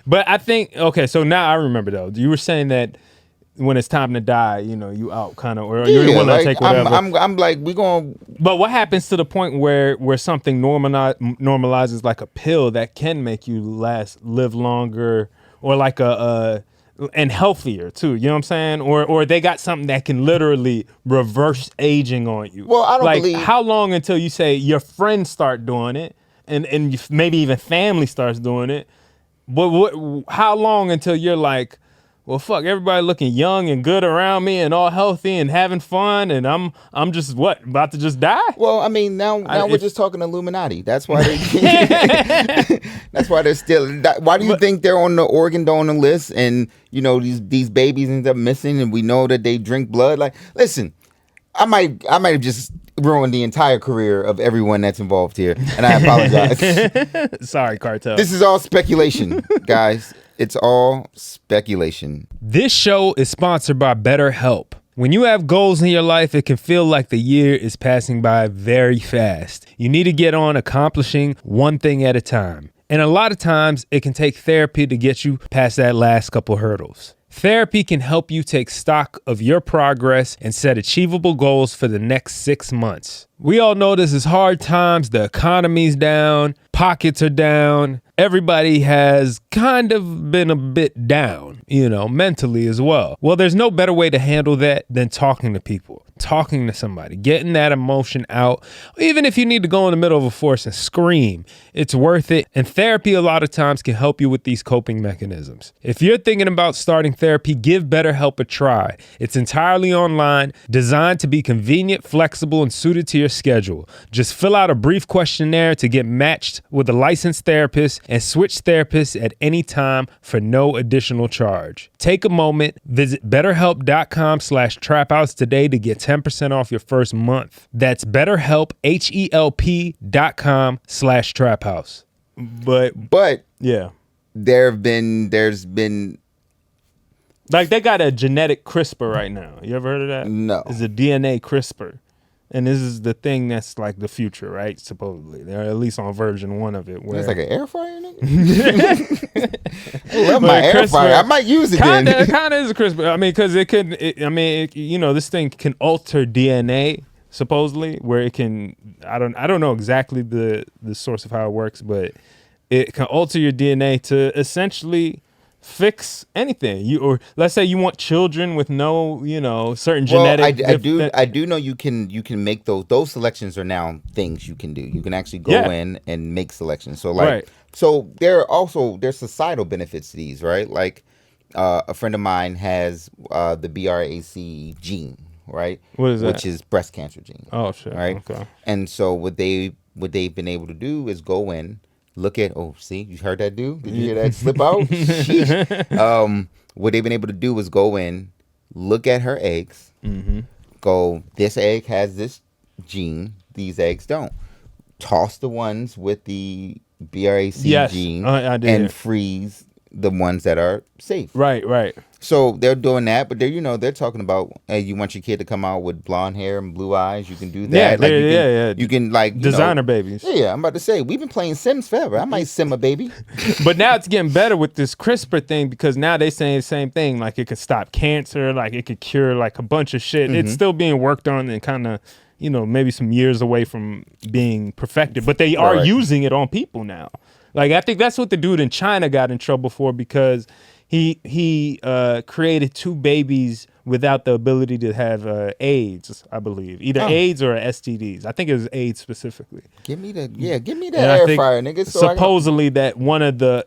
But I think so. Now I remember though. You were saying that when it's time to die, you out kind of, or you're willing to take whatever. I'm like, we going. But what happens to the point where something normalizes like a pill that can make you live longer, or like and healthier too. You know what I'm saying? Or they got something that can literally reverse aging on you. Well, I don't like, believe. How long until you say your friends start doing it, and maybe even family starts doing it? But how long until you're like, well, fuck, everybody looking young and good around me and all healthy and having fun, and I'm just about to just die? Well, I mean, now we're just talking Illuminati. That's why that's why they're still. Why do you think they're on the organ donor list? And these babies end up missing, and we know that they drink blood. Like, listen, I might have just ruined the entire career of everyone that's involved here, and I apologize. Sorry, Cartel. This is all speculation, guys. It's all speculation. This show is sponsored by BetterHelp. When you have goals in your life, it can feel like the year is passing by very fast. You need to get on accomplishing one thing at a time. And a lot of times, it can take therapy to get you past that last couple hurdles. Therapy can help you take stock of your progress and set achievable goals for the next 6 months. We all know this is hard times. The economy's down, pockets are down. Everybody has kind of been a bit down, mentally as well. Well, there's no better way to handle that than talking to people, talking to somebody, getting that emotion out. Even if you need to go in the middle of a forest and scream, it's worth it. And therapy a lot of times can help you with these coping mechanisms. If you're thinking about starting therapy, give BetterHelp a try. It's entirely online, designed to be convenient, flexible, and suited to your schedule. Just fill out a brief questionnaire to get matched with a licensed therapist and switch therapists at any time for no additional charge. Take a moment, visit betterhelp.com/traphouse today to get 10% off your first month. That's BetterHelp, HELP.com/traphouse. But yeah, there's been like they got a genetic CRISPR right now. You ever heard of that? No. It's a DNA CRISPR. And this is the thing that's like the future, right? Supposedly. They're at least on version 1 of it. Where it's like an air fryer, nigga? I love my air fryer. I might use it then. Kind of is a CRISPR. I mean, because this thing can alter DNA, supposedly, where it can, I don't know exactly the source of how it works, but it can alter your DNA to essentially fix anything. Or let's say you want children with no, certain genetic. I do know you can make those selections are now things you can do. You can actually go in and make selections. So so there's societal benefits to these, right? Like a friend of mine has the BRAC gene, right? What is that? Which is breast cancer gene. Oh shit. Right. Okay. And so what they've been able to do is go in. Look at, see, you heard that dude? Did you hear that slip out? Sheesh. What they've been able to do is go in, look at her eggs, go, this egg has this gene, these eggs don't. Toss the ones with the BRAC gene and freeze the ones that are safe. Right. So they're doing that, but they're talking about, hey, you want your kid to come out with blonde hair and blue eyes, you can do that. You can like designer babies. Yeah, I'm about to say we've been playing Sims forever. I might sim a baby. But now it's getting better with this CRISPR thing because now they saying the same thing. Like it could stop cancer, like it could cure like a bunch of shit. It's still being worked on and kind of, maybe some years away from being perfected. But they are using it on people now. Like I think that's what the dude in China got in trouble for because he created 2 babies without the ability to have AIDS, I believe. Either AIDS or STDs. I think it was AIDS specifically. Give me that air fryer, nigga. So supposedly that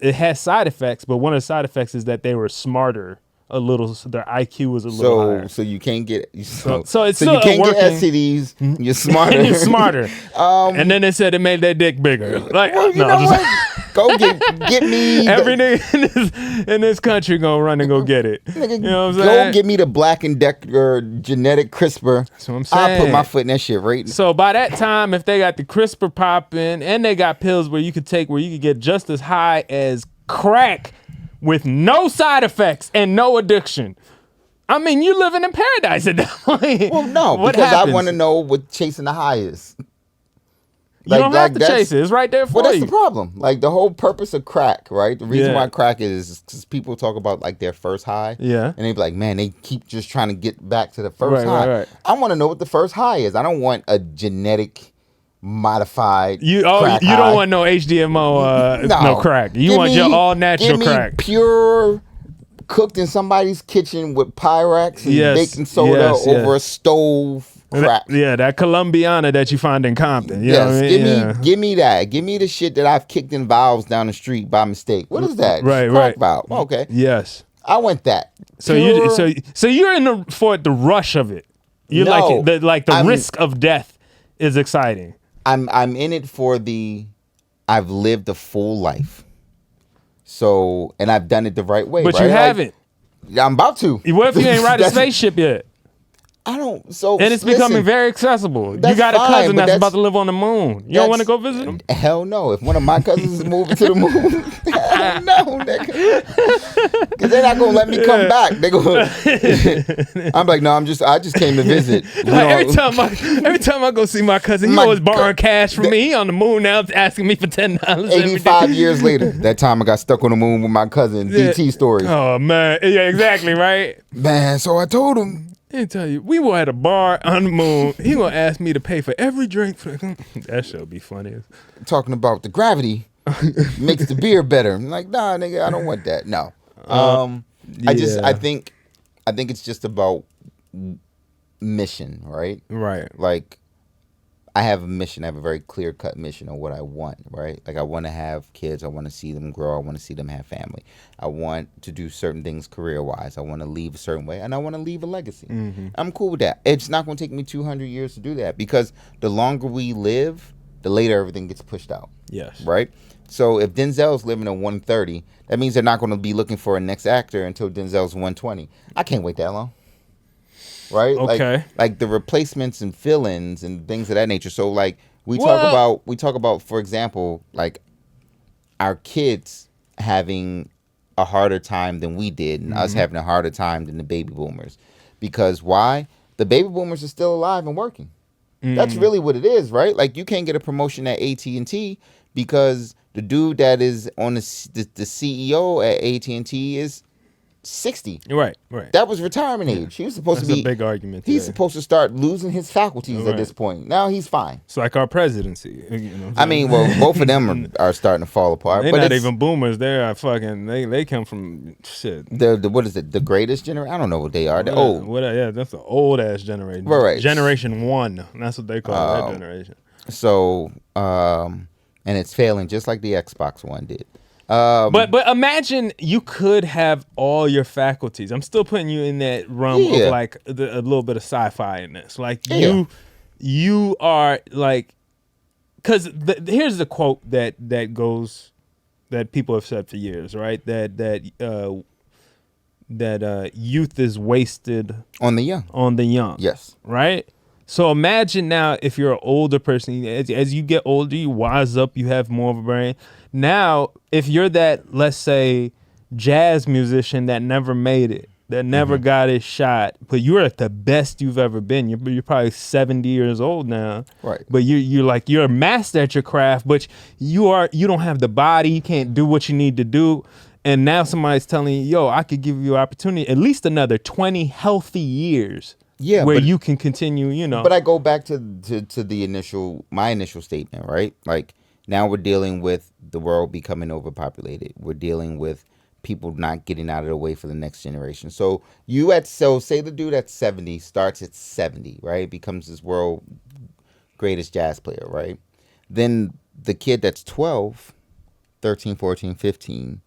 it has side effects, but one of the side effects is that they were smarter a little, so their IQ was a little higher. So you can't get so it's you can't get STDs. You're smarter. You're smarter. And then they said it made their dick bigger. Like, well, you know what? Go get me. Every nigga in this country gonna run and go get it. Nigga, you know what I'm saying? Go get me the Black & Decker genetic CRISPR. That's what I'm saying. I'll put my foot in that shit right now. So by that time, if they got the CRISPR popping and they got pills where you could get just as high as crack with no side effects and no addiction. I mean, you living in paradise at that point. Well, no, because I want to know what chasing the high is. You don't have to chase it. It's right there for you. Well, that's the problem. Like the whole purpose of crack, right? The reason why crack is because people talk about like their first high. Yeah. And they be like, man, they keep just trying to get back to the first high. Right. I want to know what the first high is. I don't want a genetic modified crack you don't want no HDMO no crack. You want your all natural crack. Pure cooked in somebody's kitchen with Pyrex and baking soda over a stove. Crack. That Colombiana that you find in Compton. You know what I mean? Give me that. Give me the shit that I've kicked in valves down the street by mistake. What is that? Crack valve. Okay. Yes. I want that. So you're in for the rush of it. You like the risk of death is exciting. I'm in it for I've lived a full life. So, and I've done it the right way. But you haven't. I'm about to. What if you ain't ride a spaceship yet? I don't. So and it's becoming very accessible. You got a cousin that's about to live on the moon. You don't want to go visit him? Hell no. If one of my cousins is moving to the moon, hell no, nigga. Because they're not gonna let me come back. They go. I'm like, no. I just came to visit. Every time I go see my cousin, he always borrowing cash from me. He on the moon now, asking me for $10. 85 years later, that time I got stuck on the moon with my cousin. DT story. Oh man, yeah, exactly right. Man, so I told him. I tell you, we were at a bar on the moon. He gonna ask me to pay for every drink. That show'll be funny. Talking about the gravity makes the beer better. I'm like, nah, nigga, I don't want that. No. I think it's just about mission, right? Right. Like, I have a mission. I have a very clear-cut mission of what I want, right? Like, I want to have kids. I want to see them grow. I want to see them have family. I want to do certain things career-wise. I want to leave a certain way, and I want to leave a legacy. Mm-hmm. I'm cool with that. It's not going to take me 200 years to do that because the longer we live, the later everything gets pushed out. Yes. Right? So if Denzel's living at 130, that means they're not going to be looking for a next actor until Denzel's 120. I can't wait that long. Right? Okay. Like the replacements and fill-ins and things of that nature. So like we talk about, for example, like our kids having a harder time than we did and us having a harder time than the baby boomers. Because why? The baby boomers are still alive and working. That's really what it is, right? Like you can't get a promotion at AT&T because the dude that is on the CEO at AT&T is 60. Right. That was retirement age. He was supposed to be a big argument. He's supposed to start losing his faculties at this point. Now he's fine. It's like our presidency. You know I mean, well, both of them are starting to fall apart. They're not even boomers. They're fucking. They come from shit. The what is it? The greatest generation? I don't know what they are. They're old. Yeah, that's the old ass generation. Right. Generation 1. That's what they call that generation. So, and it's failing just like the Xbox One did. But imagine you could have all your faculties. I'm still putting you in that realm of like a little bit of sci-fi in this. Like you are like, because here's the quote that goes that people have said for years, right? That youth is wasted on the young. On the young. Yes. Right. So imagine now if you're an older person, as you get older, you wise up, you have more of a brain. Now, if you're that, let's say, jazz musician that never made it, that never got his shot, but you're at the best you've ever been. You're probably 70 years old now. Right. But you're a master at your craft, but you don't have the body, you can't do what you need to do. And now somebody's telling you, yo, I could give you an opportunity, at least another 20 healthy years. Yeah, where you can continue, you know. But I go back to my initial statement, right? Like now we're dealing with the world becoming overpopulated. We're dealing with people not getting out of the way for the next generation. So say the dude at 70 starts at 70, right? Becomes this world greatest jazz player, right? Then the kid that's 12, 13, 14, 15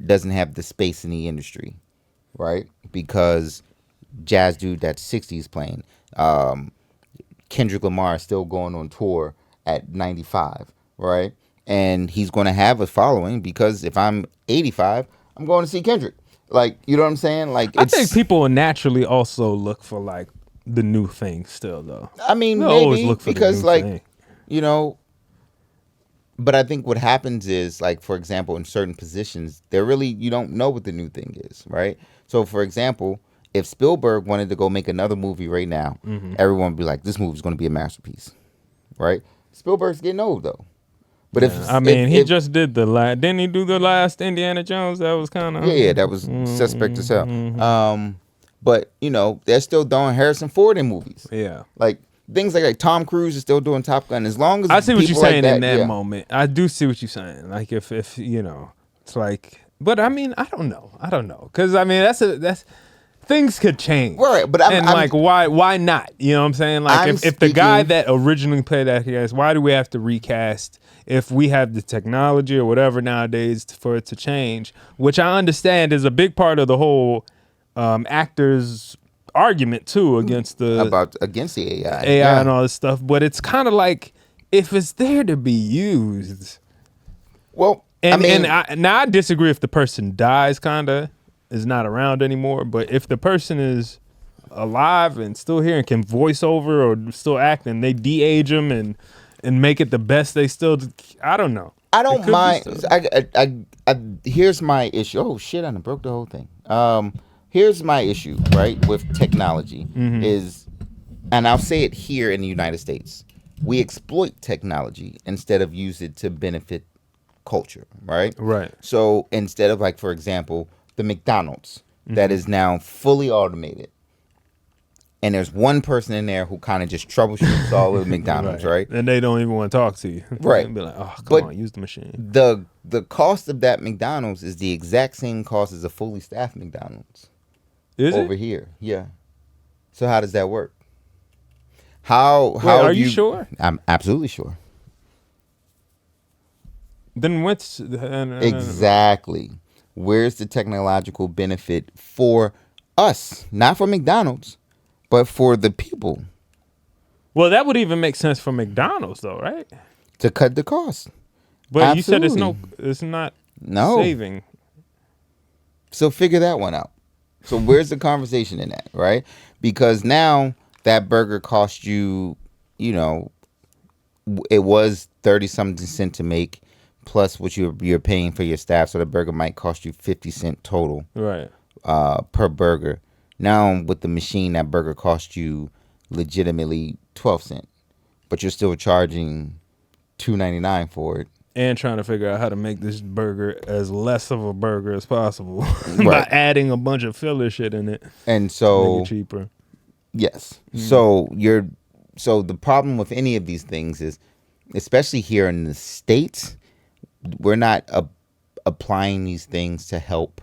doesn't have the space in the industry, right? Because jazz dude that's 60 is playing. Kendrick Lamar is still going on tour at 95, right? And he's going to have a following because if I'm 85, I'm going to see Kendrick. Like, you know what I'm saying? Like, I think people will naturally also look for like the new thing still, though. I mean, they'll maybe always look for because the new thing. You know. But I think what happens is, like, for example, in certain positions, you don't know what the new thing is, right? So, for example, if Spielberg wanted to go make another movie right now, everyone would be like, this movie's going to be a masterpiece, right? Spielberg's getting old, though. But he just did didn't he do the last Indiana Jones? That was kind of... Yeah, that was suspect as hell. But, you know, they're still throwing Harrison Ford in movies. Yeah. Like, things like Tom Cruise is still doing Top Gun. As long as I see what you're saying in that moment. I do see what you're saying. Like, if you know, it's like... But I mean, I don't know. Because I mean, that's things could change. Right, but why not? You know what I'm saying? Like if the guy that originally played that cast, why do we have to recast if we have the technology or whatever nowadays for it to change? Which I understand is a big part of the whole actors argument too against the AI and all this stuff. But it's kind of like if it's there to be used. Well, I disagree if the person dies, is not around anymore. But if the person is alive and still here and can voice over or still act, and they de-age them and make it the best, they still, I don't know. I don't mind. Here's my issue. Oh shit! I done broke the whole thing. Here's my issue, right, with technology is, and I'll say it here in the United States, we exploit technology instead of use it to benefit culture, right? Right. So instead of, like, for example, the McDonald's that is now fully automated, and there's one person in there who kind of just troubleshoots all of the McDonald's, right? And they don't even want to talk to you. Right. Be like, oh, come on, use the machine. The cost of that McDonald's is the exact same cost as a fully staffed McDonald's. Is over it? here? Yeah. So how does that work? How are you sure? I'm absolutely sure. Then what's exactly? Where's the technological benefit for us? Not for McDonald's, but for the people. Well, that would even make sense for McDonald's, though, right? To cut the cost. But absolutely. You said it's not saving. So figure that one out. So where's the conversation in that, right? Because now that burger cost you, it was 30-something cents to make, plus what you're paying for your staff. So the burger might cost you 50 cents total, right? Per burger. Now with the machine, that burger cost you legitimately 12 cents, but you're still charging $2.99 for it. And trying to figure out how to make this burger as less of a burger as possible by adding a bunch of filler shit in it. And so make it cheaper. Yes. So the problem with any of these things is, especially here in the States, we're not applying these things to help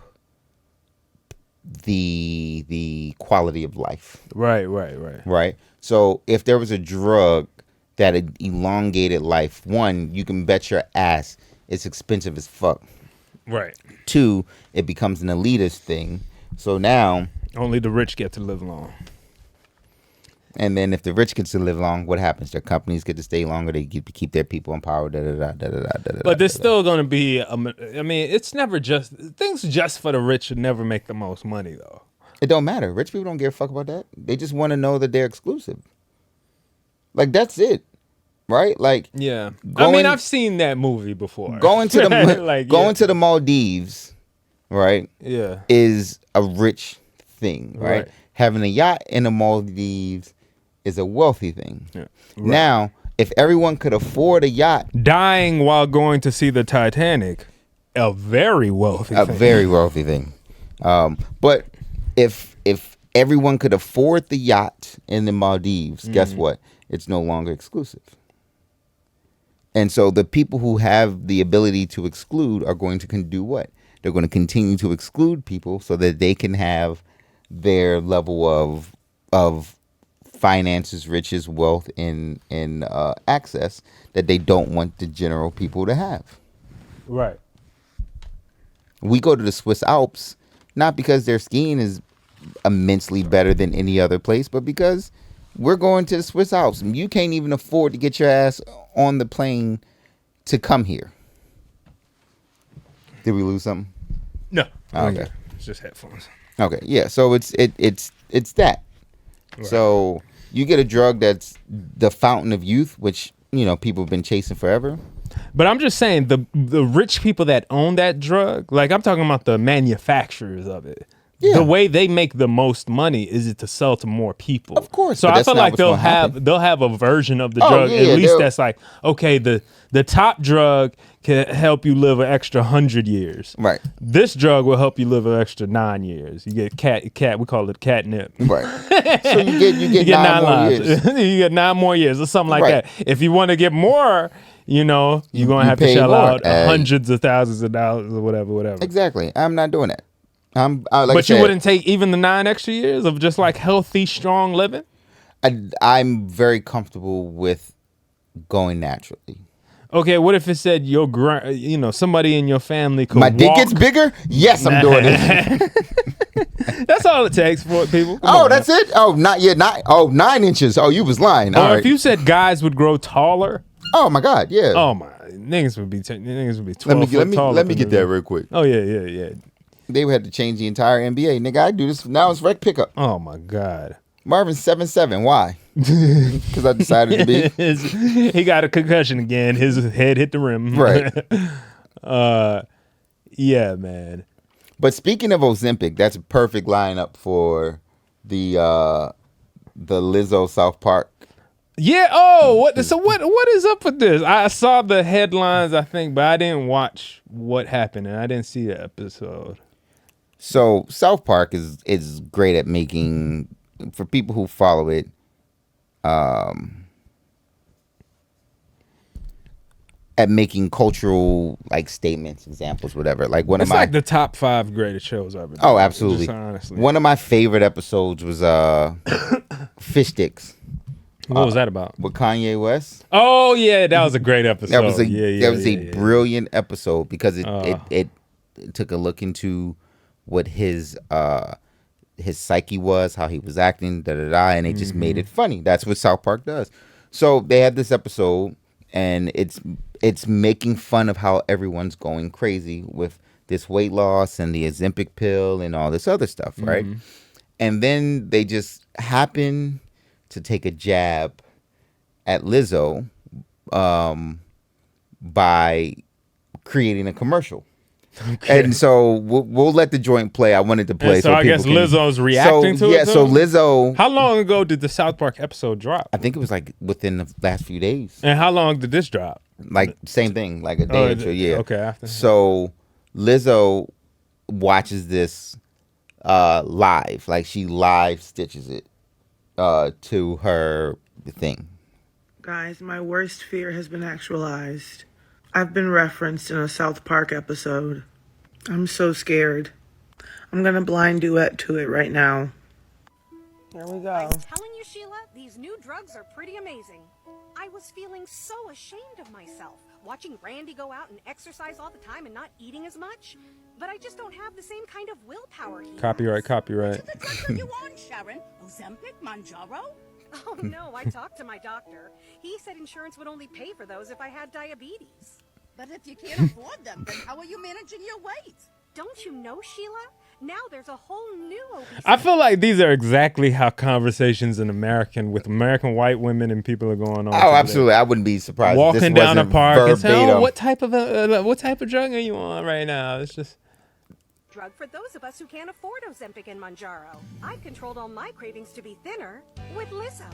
the quality of life. Right. So if there was a drug that elongated life, one, you can bet your ass it's expensive as fuck. Right. Two, it becomes an elitist thing. So now only the rich get to live long. And then if the rich get to live long, what happens? Their companies get to stay longer. They get to keep their people in power. But there's still going to be, it's never things just for the rich should never make the most money, though. It don't matter. Rich people don't give a fuck about that. They just want to know that they're exclusive. Like, that's it. Right? Like, yeah. I've seen that movie before. Going to the Maldives, right? Yeah. Is a rich thing, right? Having a yacht in the Maldives is a wealthy thing. Yeah. Right. Now, if everyone could afford a yacht, dying while going to see the Titanic, a very wealthy thing. But if everyone could afford the yacht in the Maldives, guess what? It's no longer exclusive. And so the people who have the ability to exclude are going to do what? They're going to continue to exclude people so that they can have their level of finances, riches, wealth, and access that they don't want the general people to have. Right. We go to the Swiss Alps not because their skiing is immensely better than any other place, but because we're going to the Swiss Alps and you can't even afford to get your ass on the plane to come here. Did we lose something? No. Okay. It's just headphones. Okay. Yeah. So it's that. Right. So you get a drug that's the fountain of youth, which people have been chasing forever. But I'm just saying the rich people that own that drug, like I'm talking about the manufacturers of it. Yeah. The way they make the most money is to sell to more people. Of course. So I feel like they'll have a version of the drug at least that's like, okay, the top drug can help you live an extra 100 years. Right. This drug will help you live an extra 9 years. You get cat. We call it catnip. Right. So you get 9 more years. You get 9 more years or something like that. If you want to get more, you're going to have to pay shell more. out hundreds of thousands of dollars or whatever. Exactly. I'm not doing that. But you wouldn't take even the 9 extra years of just like healthy, strong living? I'm very comfortable with going naturally. Okay, what if it said somebody in your family could My dick walk? gets bigger? Yes, I'm doing it. That's all it takes for people. That's it? Oh, not yet. 9 inches. Oh, you was lying. All right. If you said guys would grow taller. Oh my God, yeah. Oh my, niggas would be 12 foot taller. Let me get that real quick. Oh yeah. They would have to change the entire NBA. Nigga, I do this now. It's rec pickup. Oh my God. Marvin 7'7". Why? Because I decided to be. He got a concussion again. His head hit the rim. Right. Yeah, man. But speaking of Ozempic, that's a perfect lineup for the Lizzo South Park. Yeah. Oh, what is up with this? I saw the headlines, I think, but I didn't watch what happened, and I didn't see the episode. So South Park is great at making, for people who follow it, at making cultural like statements, examples, whatever. Like It's like the top 5 greatest shows ever. Oh, absolutely. Just honestly, one of my favorite episodes was Fish Sticks. What was that about? With Kanye West. Oh yeah, that was a great episode. That was a brilliant episode because it took a look into what his psyche was, how he was acting, and they just made it funny. That's what South Park does. So they had this episode, and it's making fun of how everyone's going crazy with this weight loss and the Ozempic pill and all this other stuff, right? And then they just happen to take a jab at Lizzo by creating a commercial. Okay. And so we'll let the joint play. I wanted to play. And so I guess Lizzo's reacting to it. Yeah, so Lizzo. How long ago did the South Park episode drop? I think it was like within the last few days. And how long did this drop? Like same thing, like a day or two. Yeah. Okay. After. So Lizzo watches this live, like she live stitches it to her thing. Guys, my worst fear has been actualized. I've been referenced in a South Park episode. I'm so scared. I'm gonna blind duet to it right now. Here we go. I was telling you, Sheila, these new drugs are pretty amazing. I was feeling so ashamed of myself, watching Randy go out and exercise all the time and not eating as much. But I just don't have the same kind of willpower he has. Copyright. Which of the drugs are you on, Sharon? Ozempic, Mounjaro? Oh no, I talked to my doctor. He said insurance would only pay for those if I had diabetes. But if you can't afford them, then how are you managing your weight? Don't you know, Sheila? Now there's a whole new obesity. I feel like these are exactly how conversations with American white women and people are going on. Oh, today. Absolutely! I wouldn't be surprised. Walking down a park and saying, "Oh, what type of drug are you on right now?" It's just drug for those of us who can't afford Ozempic and Mounjaro. I've controlled all my cravings to be thinner with Lizzo.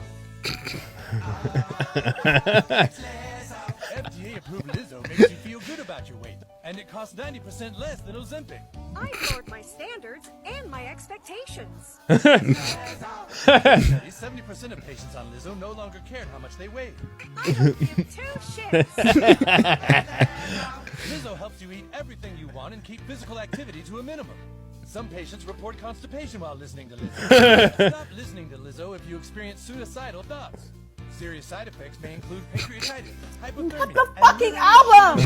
FDA-approved Lizzo makes you feel good about your weight, and it costs 90% less than Ozempic. I've lowered my standards and my expectations. 70% of patients on Lizzo no longer cared how much they weighed. I don't give 2 shits. Lizzo helps you eat everything you want and keep physical activity to a minimum. Some patients report constipation while listening to Lizzo. Stop listening to Lizzo if you experience suicidal thoughts. Serious side effects may include pancreatitis, hypothermia, What the fucking album?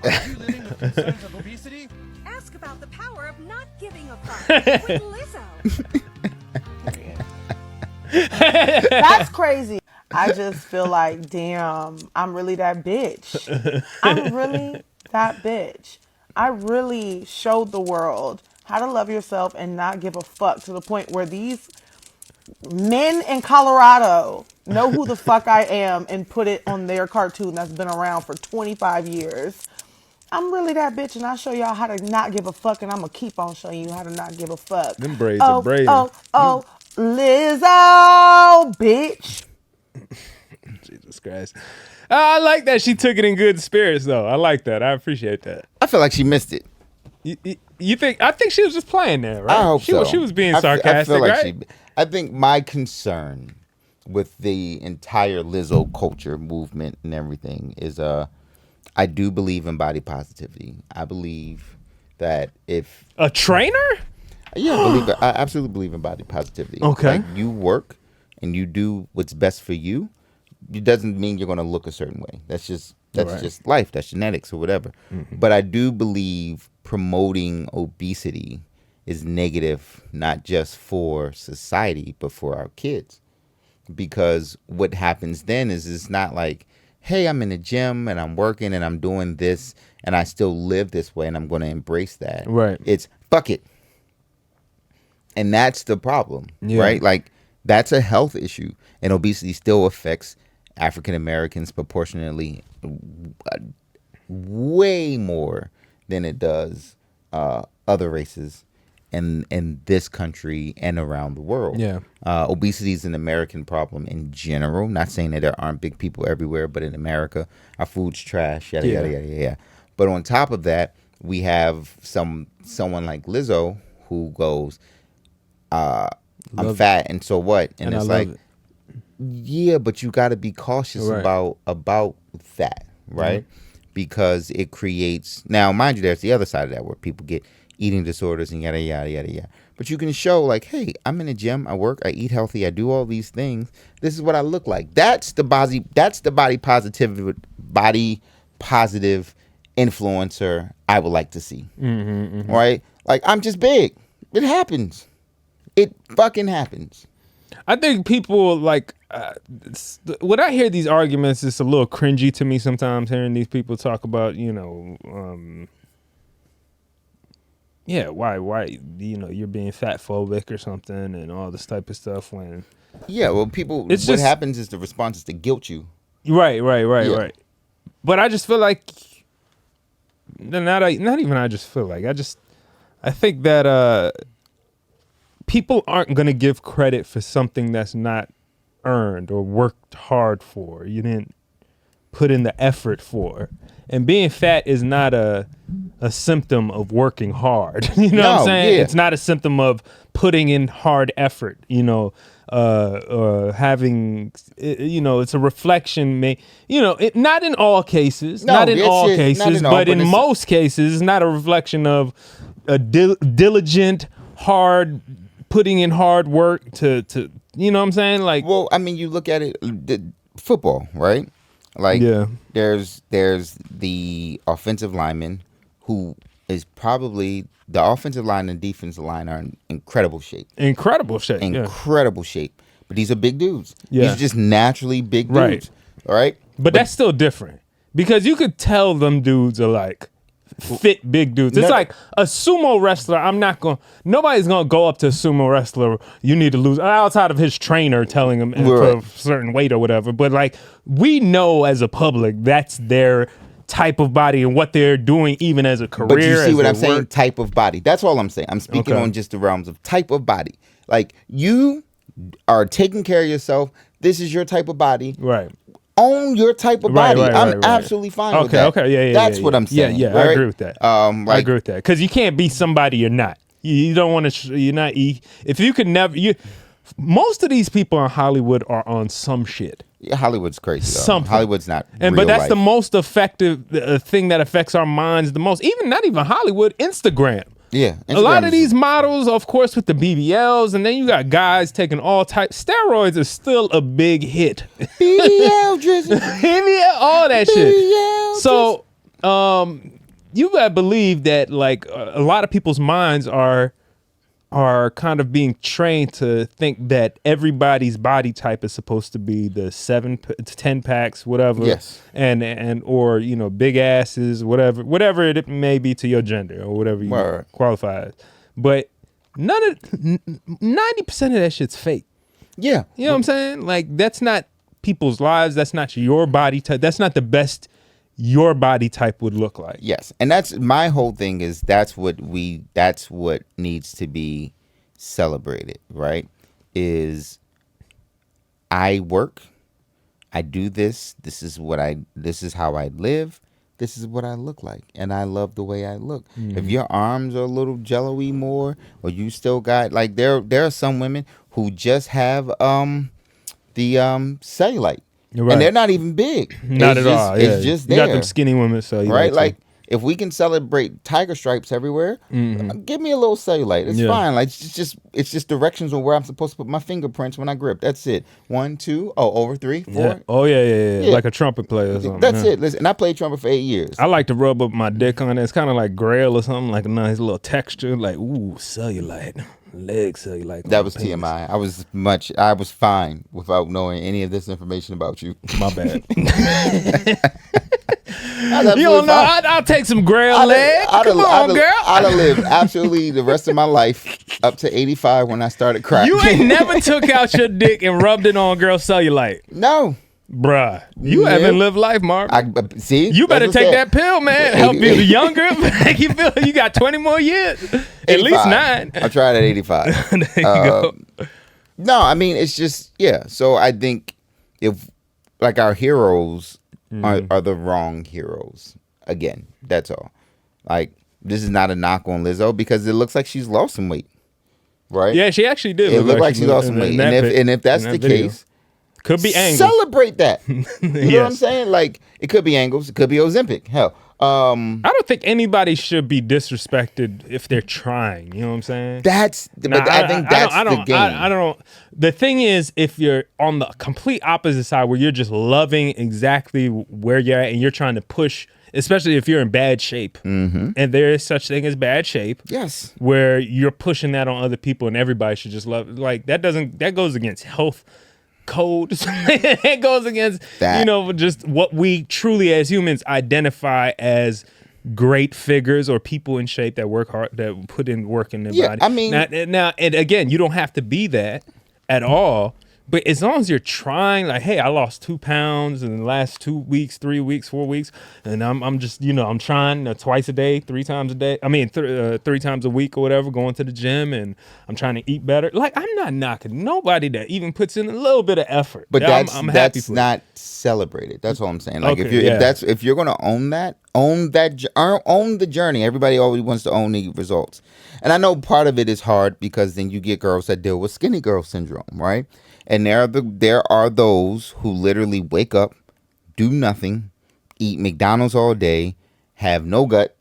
Are you living with concerns of obesity? Ask about the power of not giving a fuck with Lizzo. That's crazy. I just feel like, damn, I'm really that bitch. I'm really that bitch. I really showed the world how to love yourself and not give a fuck to the point where these men in Colorado know who the fuck I am and put it on their cartoon that's been around for 25 years. I'm really that bitch, and I'll show y'all how to not give a fuck, and I'm going to keep on showing you how to not give a fuck. Them braids are braiding. Oh, Lizzo, bitch. Jesus Christ. I like that she took it in good spirits, though. I like that. I appreciate that. I feel like she missed it. You think? I think she was just playing there, right? I hope so. She was being sarcastic, I feel like right? I think my concern with the entire Lizzo culture movement and everything is I do believe in body positivity. I believe that if a trainer, I absolutely believe in body positivity. Okay, like you work and you do what's best for you. It doesn't mean you're gonna look a certain way. That's just life. That's genetics or whatever. Mm-hmm. But I do believe promoting obesity is negative, not just for society but for our kids. Because what happens then is it's not like, hey, I'm in the gym and I'm working and I'm doing this and I still live this way and I'm going to embrace that. Right. It's fuck it. And that's the problem, right? Like that's a health issue, and obesity still affects African Americans proportionately way more than it does other races in this country and around the world. Obesity is an American problem in general. Not saying that there aren't big people everywhere, but in America, our food's trash, yada, yada, yada, yada. But on top of that, we have someone like Lizzo who goes, I'm fat, and so what? And it's like, yeah, but you got to be cautious about that, right? Because it creates, now mind you, there's the other side of that where people get eating disorders and yada yada yada yada. But you can show like, hey, I'm in the gym, I work, I eat healthy, I do all these things. This is what I look like. That's the body positive influencer I would like to see. Right? Like, I'm just big. It happens. It fucking happens. I think people like when I hear these arguments, it's a little cringy to me sometimes hearing these people talk about, why you're being fat phobic or something and all this type of stuff when people, what happens is the response is to guilt you. Right. But I just feel like I think that people aren't going to give credit for something that's not earned or worked hard for. You didn't put in the effort for. And being fat is not a symptom of working hard. You know what I'm saying? It's not a symptom of putting in hard effort, having, it's a reflection. Not in all cases, but in most cases, it's not a reflection of a diligent, hard, putting in hard work to you know what I'm saying? Like, well, I mean, you look at it, football, right? Like, there's the offensive lineman who is probably, the offensive line and defensive line are in incredible shape. Incredible shape. But these are big dudes. These are just naturally big dudes. All right? But that's still different. Because you could tell them dudes are like fit big dudes. It's like a sumo wrestler. Nobody's gonna go up to a sumo wrestler, you need to lose, outside of his trainer telling him for a certain weight or whatever. But like, we know as a public that's their type of body and what they're doing even as a career. But you see what I'm saying? Type of body. That's all I'm saying. I'm speaking on just the realms of type of body. Like, you are taking care of yourself. This is your type of body. Right. Own your type of body. I'm absolutely fine with that. That's what I'm saying. Yeah, I agree with that. I agree with that. Because you can't be somebody you're not. You don't want to, you're not, if you could never, most of these people in Hollywood are on some shit. Yeah, Hollywood's crazy. Something. Hollywood's not real but that's life. the most effective thing that affects our minds the most. Not even Hollywood, Instagram. Yeah. A lot of these models, of course, with the BBLs, and then you got guys taking all types. Steroids are still a big hit. BBL, drizzy. BBL, all that shit. So, you gotta believe that, like, a lot of people's minds are kind of being trained to think that everybody's body type is supposed to be the 10 packs, whatever. Yes. And or, big asses, whatever it may be to your gender or whatever you qualify as. But 90% of that shit's fake. Yeah. You know what I'm saying? Like, that's not people's lives. That's not your body type. That's not the best your body type would look like. Yes. And that's my whole thing is that's what needs to be celebrated, right? Is I work, I do this is how I live, this is what I look like, and I love the way I look. If your arms are a little jello-y more, or you still got, like, there are some women who just have the cellulite. Right. And they're not even big. Not it's at just, all. Yeah. It's just you there. got them skinny women cellulite. Right? too. Like, if we can celebrate tiger stripes everywhere, give me a little cellulite. It's fine. Like, it's just directions on where I'm supposed to put my fingerprints when I grip. That's it. 1, 2, over 3, 4. Yeah. Oh yeah. Like a trumpet player or something. That's it. Listen, and I played trumpet for 8 years. I like to rub up my dick on it. It's kind of like grail or something, like a nice little texture. Like, ooh, cellulite. Leg cellulite. That was TMI. I was fine without knowing any of this information about you. My bad. You don't know. I'll take some grail leg. Come on, girl. I'd have lived absolutely the rest of my life up to 85 when I started crack. You ain't never took out your dick and rubbed it on girl cellulite. No. Bruh, you haven't lived life, Mark. See, you better take that pill, man. Help you younger. Make you feel you got 20 more years. 85. At least 9. I tried at 85. There you go. No, I mean, it's just, So I think if, like, our heroes are the wrong heroes. Again, that's all. Like, this is not a knock on Lizzo because it looks like she's lost some weight. Right? Yeah, she actually did. It looked like she lost some weight. And if that's the case, could be angles. Celebrate that. You know what I'm saying? Like, it could be angles. It could be Ozempic. Hell. I don't think anybody should be disrespected if they're trying. You know what I'm saying? I think that's the game. I don't. The thing is, if you're on the complete opposite side where you're just loving exactly where you're at and you're trying to push, especially if you're in bad shape, and there is such thing as bad shape. Yes. Where you're pushing that on other people and everybody should just love. Like, that goes against health code. It goes against that. Just what we truly as humans identify as great figures or people in shape that work hard, that put in work in their body. I mean, now and again, you don't have to be that at all. But as long as you're trying, like, hey, I lost 2 pounds in the last 2 weeks, 3 weeks, 4 weeks, and I'm just, I'm trying twice a day, 3 times a day. I mean, 3 times a week or whatever, going to the gym, and I'm trying to eat better. Like, I'm not knocking nobody that even puts in a little bit of effort. But I'm happy for not celebrated. That's all I'm saying. Like, okay, if you're gonna own the journey. Everybody always wants to own the results, and I know part of it is hard because then you get girls that deal with skinny girl syndrome, right? And there are those who literally wake up, do nothing, eat McDonald's all day, have no gut,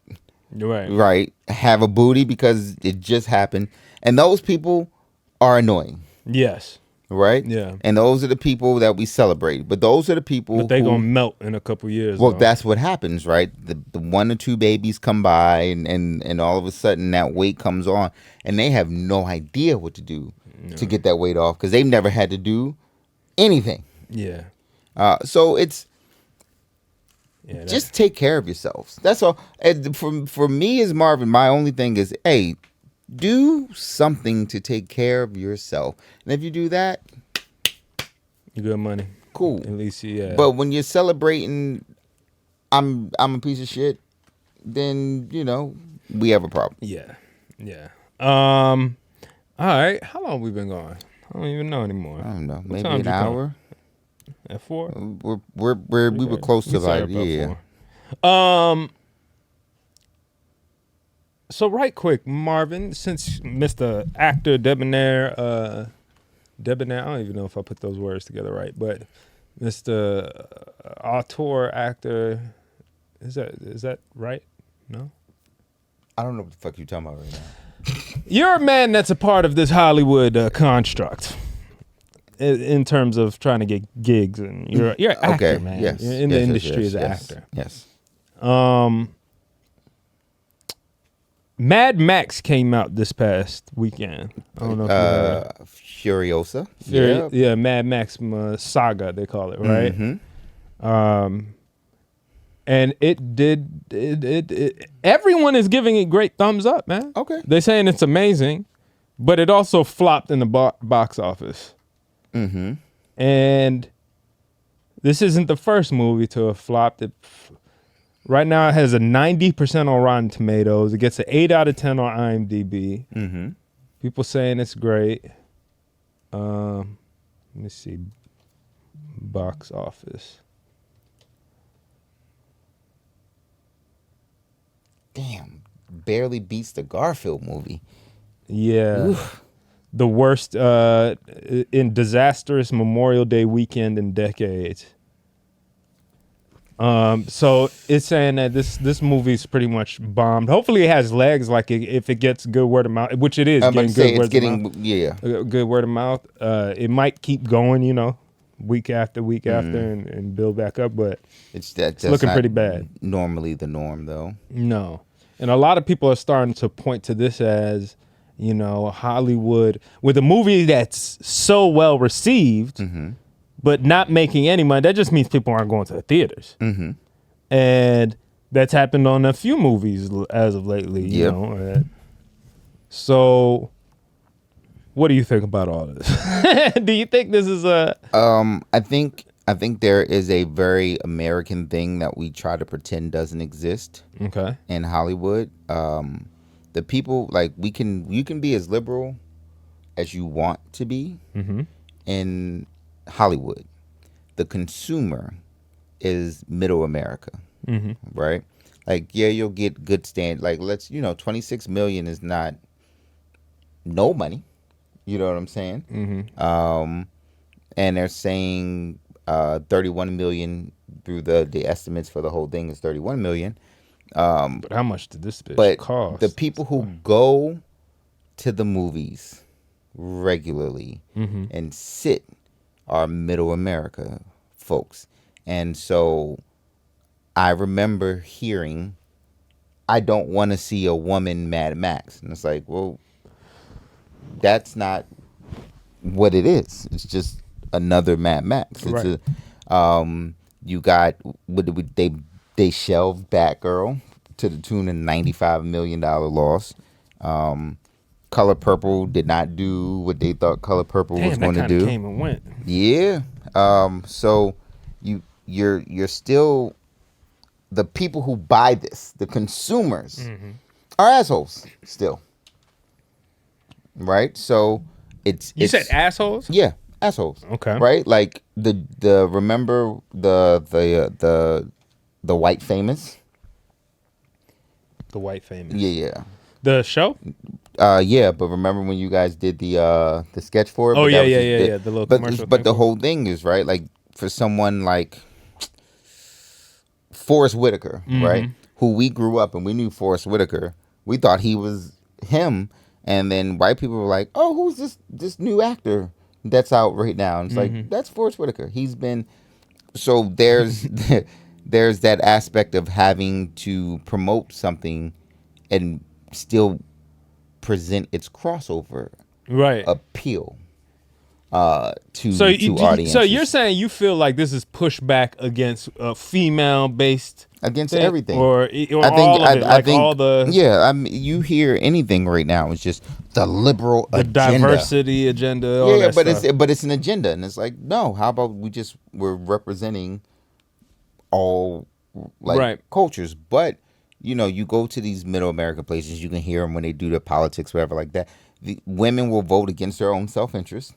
right? Have a booty because it just happened, and those people are annoying. Yes. Right? Yeah. And those are the people that we celebrate. But those are the people But they're going to melt in a couple years. Well, that's what happens, right? The 1 or 2 babies come by and all of a sudden that weight comes on and they have no idea what to do to get that weight off because they've never had to do anything. Yeah. So it's just take care of yourselves. That's all. And for me as Marvin, my only thing is, hey, do something to take care of yourself. And if you do that, you good money. Cool. At least, yeah. But when you're celebrating, I'm a piece of shit, then, we have a problem. Yeah. Yeah. All right. How long we been going? I don't even know anymore. I don't know. Maybe an hour. At 4? We were close to like, yeah. 4. So right quick, Marvin, since Mr. Actor Debonair, I don't even know if I put those words together right, but Mr. Auteur Actor, is that right? No? I don't know what the fuck you're talking about right now. You're a man that's a part of this Hollywood construct in terms of trying to get gigs, and you're an actor, man. Yes. You're in the industry as an actor. Yes. Mad Max came out this past weekend. I don't know if you heard. Furiosa. Yeah, Mad Max Saga, they call it, right? Mm-hmm. And everyone is giving it great thumbs up, man. Okay. They're saying it's amazing, but it also flopped in the box office. Mm-hmm. And this isn't the first movie to have flopped. Right now, it has a 90% on Rotten Tomatoes. It gets an 8 out of 10 on IMDb. Mm-hmm. People saying it's great. Let me see. Box office. Damn, barely beats the Garfield movie. Yeah. Oof. the worst in disastrous Memorial Day weekend in decades. So it's saying that this movie's pretty much bombed. Hopefully it has legs, like if it gets good word of mouth, which it is getting good word of mouth. Yeah, good word of mouth. It might keep going, week after week after and build back up, but it's looking pretty bad. Normally the norm, though. No, and a lot of people are starting to point to this as, Hollywood with a movie that's so well received. But not making any money. That just means people aren't going to the theaters. And that's happened on a few movies as of lately, you know. So what do you think about all of this? Do you think this is a... I think there is a very American thing that we try to pretend doesn't exist in Hollywood. The people, like, you can be as liberal as you want to be in Hollywood. The consumer is middle America, right? Like, yeah, you'll get good like, 26 million is not no money. You know what I'm saying? And they're saying 31 million through the estimates for the whole thing is 31 million. But how much did this bitch cost? The people who go to the movies regularly and sit are middle America folks. And so I remember hearing, I don't want to see a woman Mad Max. And it's like, well, that's not what it is. It's just another Mad Max. It's you got, they shelved Batgirl to the tune of $95 million loss. Color Purple did not do what they thought Color Purple was going to do. Came and went. Yeah. So you're still, the people who buy this, the consumers, are assholes still. Right? So it's said assholes? Yeah, assholes. Okay. Right? Like remember the White Famous? The White Famous. Yeah. The show? Yeah, but remember when you guys did the sketch for it? Oh, yeah. The little commercial. But the whole thing is, right, like, for someone like Forrest Whitaker, right, who we grew up and we knew Forrest Whitaker, we thought he was him, and then white people were like, oh, who's this new actor that's out right now? And it's like, that's Forrest Whitaker. He's been... So there's there's that aspect of having to promote something and still present its crossover appeal to audiences. So you're saying you feel like this is pushback against female-based against thing? everything, or all of it, I think all the you hear anything right now, it's just the liberal the agenda. Diversity agenda. All that stuff. But it's an agenda, and it's like, no, how about we're representing all cultures, but. You go to these middle America places, you can hear them when they do their politics, whatever like that. The women will vote against their own self-interest,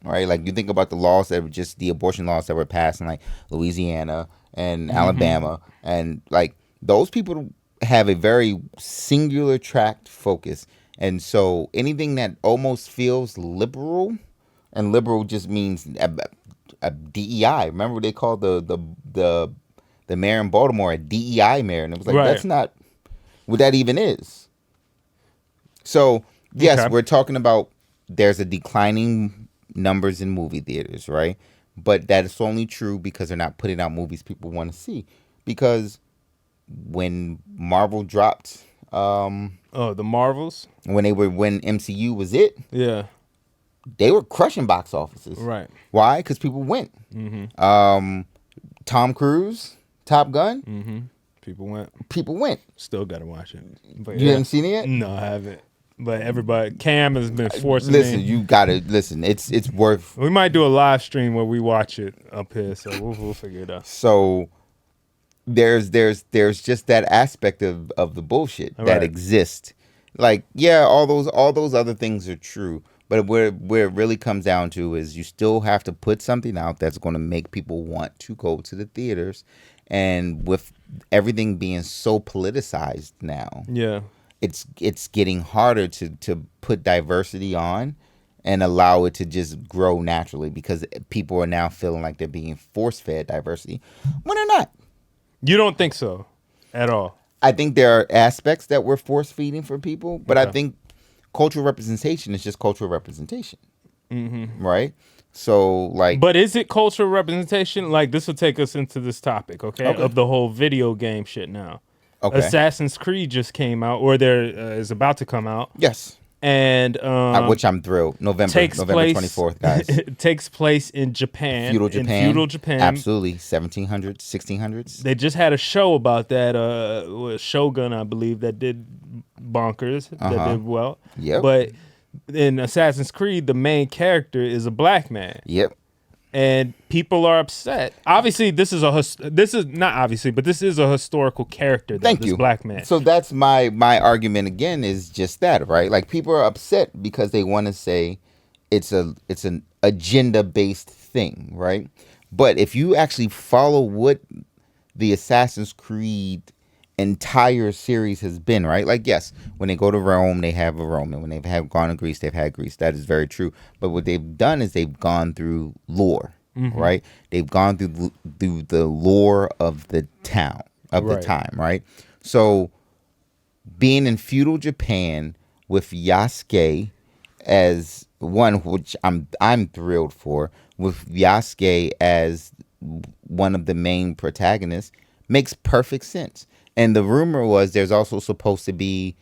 right? Like, you think about the laws that were just the abortion laws that were passed in, like, Louisiana and Alabama. And, like, those people have a very singular tracked focus. And so anything that almost feels liberal, and liberal just means a DEI. Remember what they called the mayor in Baltimore a DEI mayor, and it was like, that's not what that even is. So yes, we're talking about there's a declining numbers in movie theaters, right? But that is only true because they're not putting out movies people want to see. Because when Marvel dropped, the Marvels, when MCU was it, they were crushing box offices, right? Why? Because people went. Tom Cruise. Top Gun? People went. Still got to watch it. But you haven't seen it yet? No, I haven't. But everybody, Cam has been forcing me. You got to listen. It's worth. We might do a live stream where we watch it up here, so we'll figure it out. So there's just that aspect of the bullshit that exists. Like, yeah, all those other things are true, but where it really comes down to is you still have to put something out that's going to make people want to go to the theaters. And with everything being so politicized now, it's getting harder to put diversity on and allow it to just grow naturally, because people are now feeling like they're being force-fed diversity when they're not. You don't think so at all? I think there are aspects that we're force-feeding for people, but I think cultural representation is just cultural representation, right? So, like... But is it cultural representation? Like, this will take us into this topic, okay? Of the whole video game shit now. Okay. Assassin's Creed just came out, or there is about to come out. Yes. And which I'm thrilled. November 24th, guys. It takes place in Japan. Feudal Japan. Absolutely. 1700s, 1600s. They just had a show about that. Shogun, I believe, that did bonkers. That did well. Yep. But in Assassin's Creed, the main character is a black man. Yep. And people are upset. Obviously, this is not obviously, but this is a historical character. Thank you, black man. So that's my argument again, is just that, right? Like, people are upset because they want to say it's an agenda based thing, right? But if you actually follow what the Assassin's Creed entire series has been, right? Like, yes, when they go to Rome, they have a Roman. When they've gone to Greece, they've had Greece. That is very true. But what they've done is they've gone through lore, right? They've gone through the lore of the town, of the time, right? So being in feudal Japan with Yasuke as one, which I'm thrilled for, with Yasuke as one of the main protagonists, makes perfect sense. And the rumor was he's supposed to be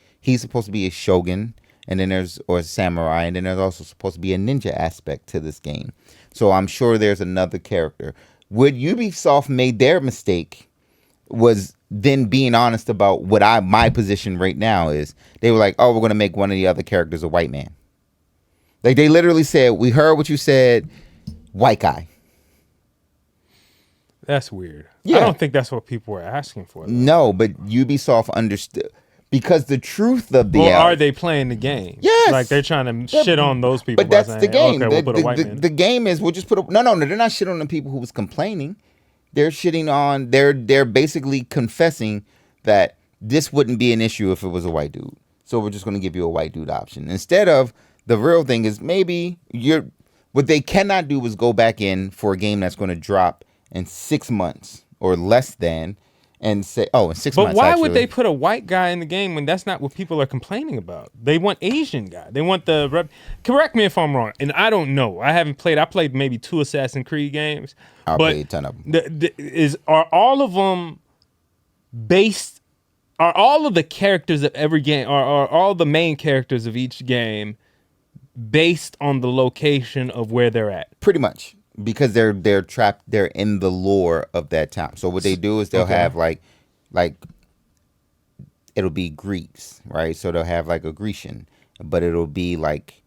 a shogun, and then or a samurai, and then there's also supposed to be a ninja aspect to this game. So I'm sure there's another character. What Ubisoft made their mistake was then being honest about what my position right now is. They were like, oh, we're going to make one of the other characters a white man. Like, they literally said, we heard what you said, white guy. That's weird. Yeah. I don't think that's what people were asking for, though. No, but Ubisoft understood, because the truth of the... Well, are they playing the game? Yes. Like, they're trying to shit on those people. But that's the game. Okay, we'll put a white man. The game is, we'll just put a... No, they're not shitting on the people who was complaining. They're shitting on... They're basically confessing that this wouldn't be an issue if it was a white dude. So we're just going to give you a white dude option. Instead of... The real thing is, maybe you're... What they cannot do is go back in for a game that's going to drop in 6 months or less than, and say, in 6 months. But why would they put a white guy in the game when that's not what people are complaining about? They want Asian guy. They want correct me if I'm wrong, and I don't know. I haven't played. I played maybe 2 Assassin's Creed games. I played a ton of them. Are all of them based? Are all of the characters of every game? Are all the main characters of each game based on the location of where they're at? Pretty much. Because they're trapped, they're in the lore of that town. So what they do is they'll have like it'll be Greeks, right? So they'll have like a Grecian, but it'll be like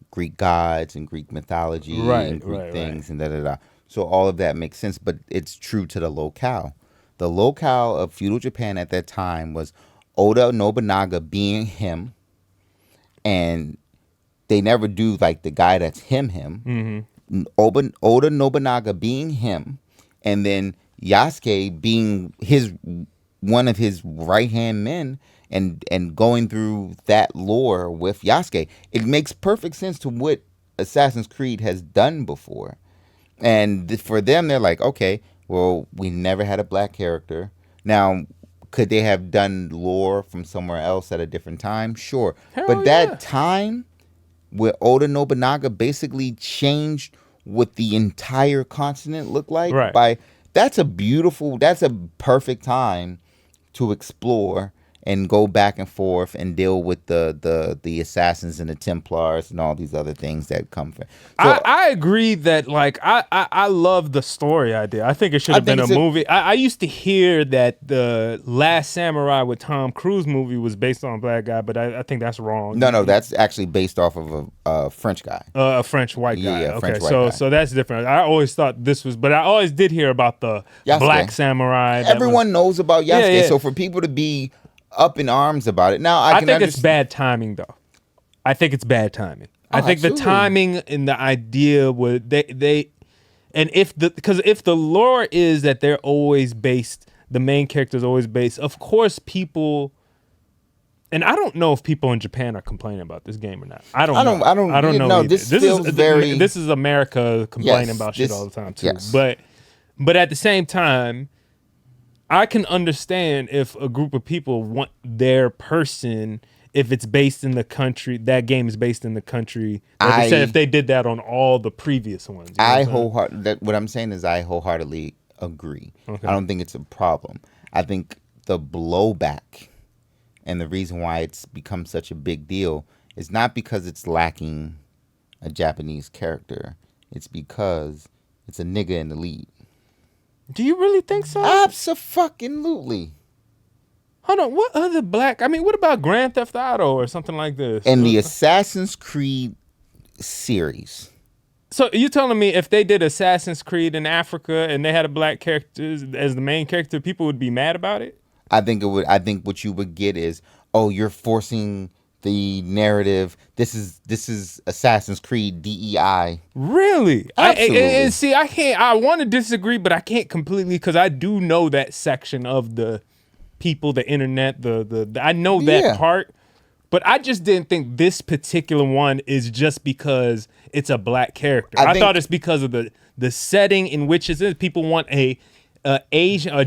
Greek gods and Greek mythology and Greek things and da-da-da. So all of that makes sense, but it's true to the locale. The locale of feudal Japan at that time was Oda Nobunaga being him, and they never do like the guy that's him. Mm-hmm. Oda Nobunaga being him, and then Yasuke being one of his right-hand men, and going through that lore with Yasuke. It makes perfect sense to what Assassin's Creed has done before. And for them, they're like, okay, well, we never had a black character. Now, could they have done lore from somewhere else at a different time? Sure. But that time where Oda Nobunaga basically changed what the entire continent looked like, that's a perfect time to explore and go back and forth and deal with the assassins and the Templars and all these other things that come from. So, I agree that, like, I love the story idea. I think it should have been a movie. I used to hear that the Last Samurai with Tom Cruise movie was based on a black guy, but I think that's wrong. No, that's actually based off of a French guy. A French white guy. Yeah, okay, French white guy. So that's different. I always thought this was, but I always did hear about the Yasuke. Black Samurai. Everyone knows about Yasuke, so for people to be up in arms about it. Now, I think it's bad timing, though. I think it's bad timing. I think absolutely. The timing and the idea would and if the lore is that they're always based, the main character is always based. Of course, people, And I don't know if people in Japan are complaining about this game or not. I don't know. No, either. this feels very. This is America complaining Yes, about this- shit all the time too. yes. But at the same time, I can understand if a group of people want their person, if it's based in the country, that game is based in the country. Like I said, if they did that on all the previous ones. You know what I'm saying is I wholeheartedly agree. Okay. I don't think it's a problem. I think the blowback and the reason why it's become such a big deal is not because it's lacking a Japanese character. It's because it's a nigga in the lead. Do you really think so? Abso-fucking-lutely. Hold on, what other what about Grand Theft Auto or something like this? And the Assassin's Creed series. So you telling me if they did Assassin's Creed in Africa and they had a black character as the main character, people would be mad about it? I think what you would get is, oh, you're forcing the narrative. This is Assassin's Creed DEI. Really? Absolutely. I can't. I want to disagree, but I can't completely because I do know that section of the people, the internet, I know that part. But I just didn't think this particular one is just because it's a black character. I thought it's because of the setting in which it's in. People want a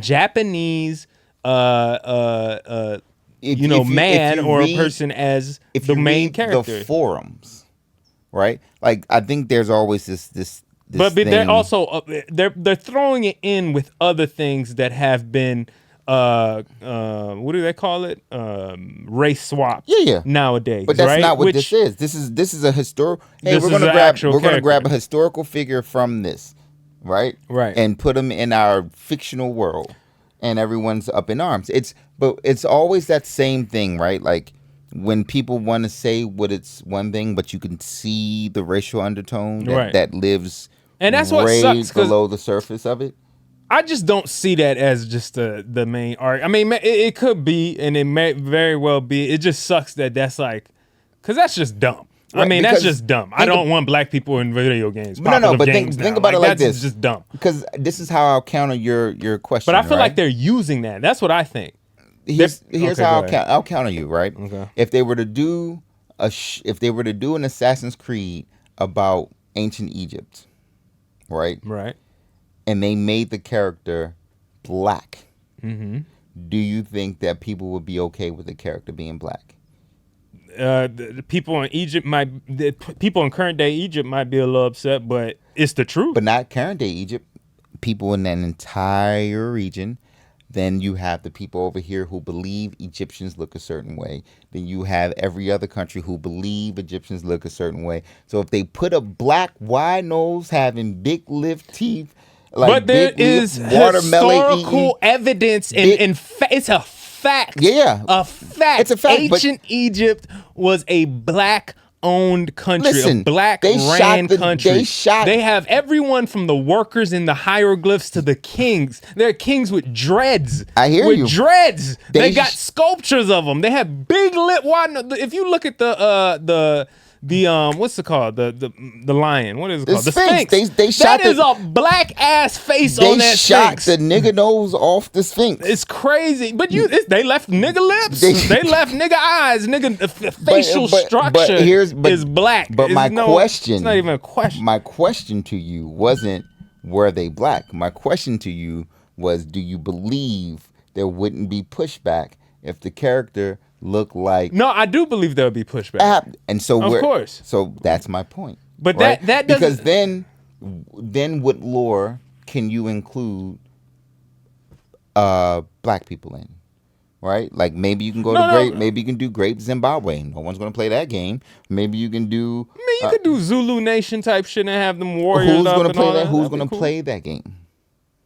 Japanese man or a person as the main character. The forums, right? Like I think there's always this but thing. they're also they're throwing it in with other things that have been what do they call it? Race swap. Yeah. Nowadays, but that's right? not what this is. This is a historical. Hey, we're gonna grab a historical figure from this, right? Right. And put them in our fictional world, and everyone's up in arms. But it's always that same thing, right? Like when people want to say what it's one thing, but you can see the racial undertone that lives, and that's what sucks below the surface of it. I just don't see that as just the main art. I mean, it could be, and it may very well be. It just sucks that's like, because that's just dumb. Right, I mean, that's just dumb. I don't want black people in video games. No, but think about it like this. That's just dumb. Because this is how I'll counter your question. But I feel like they're using that. That's what I think. Here's how I'll counter you, right? Okay. If they were to do an Assassin's Creed about ancient Egypt, right? Right. And they made the character black. Mm-hmm. Do you think that people would be okay with the character being black? The people in current day Egypt might be a little upset, but it's the truth. But not current day Egypt. People in that entire region. Then you have the people over here who believe Egyptians look a certain way. Then you have every other country who believe Egyptians look a certain way. So if they put a black, wide nose, having big lift teeth, like but there is historical evidence, and it's a fact. Yeah, a fact. It's a fact. Ancient Egypt was a black-owned country, a black-ran country. They have everyone from the workers in the hieroglyphs to the kings. They're kings with dreads. I hear you. With dreads. They got sculptures of them. They have big lip. If you look at the what's it called? The lion. What is it called? The Sphinx. They shot that is a black ass face on that Sphinx. They shot the nigga nose off the Sphinx. It's crazy, but they left nigga lips. They left nigga eyes. Nigga facial structure is black. But question, it's not even a question. My question to you wasn't were they black. My question to you was, do you believe there wouldn't be pushback if the character look like? No, I do believe there would be pushback. And so of course. So that's my point. But right? that doesn't, because then what lore can you include black people in? Right? Like maybe you can go maybe you can do Great Zimbabwe. No one's gonna play that game. Maybe you can do you could do Zulu Nation type shit and have them warriors. Who's gonna play that? Who's gonna play that game?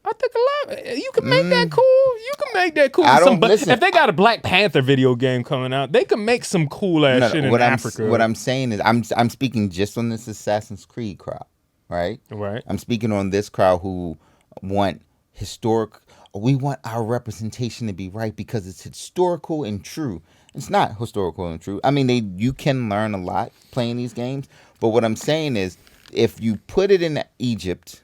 I think a lot. You can make that cool. You can make that cool. Listen. If they got a Black Panther video game coming out, they can make some cool ass shit in Africa. What I'm saying is, I'm speaking just on this Assassin's Creed crowd, right? Right. I'm speaking on this crowd who want historic. We want our representation to be right because it's historical and true. It's not historical and true. I mean, you can learn a lot playing these games, but what I'm saying is, if you put it in Egypt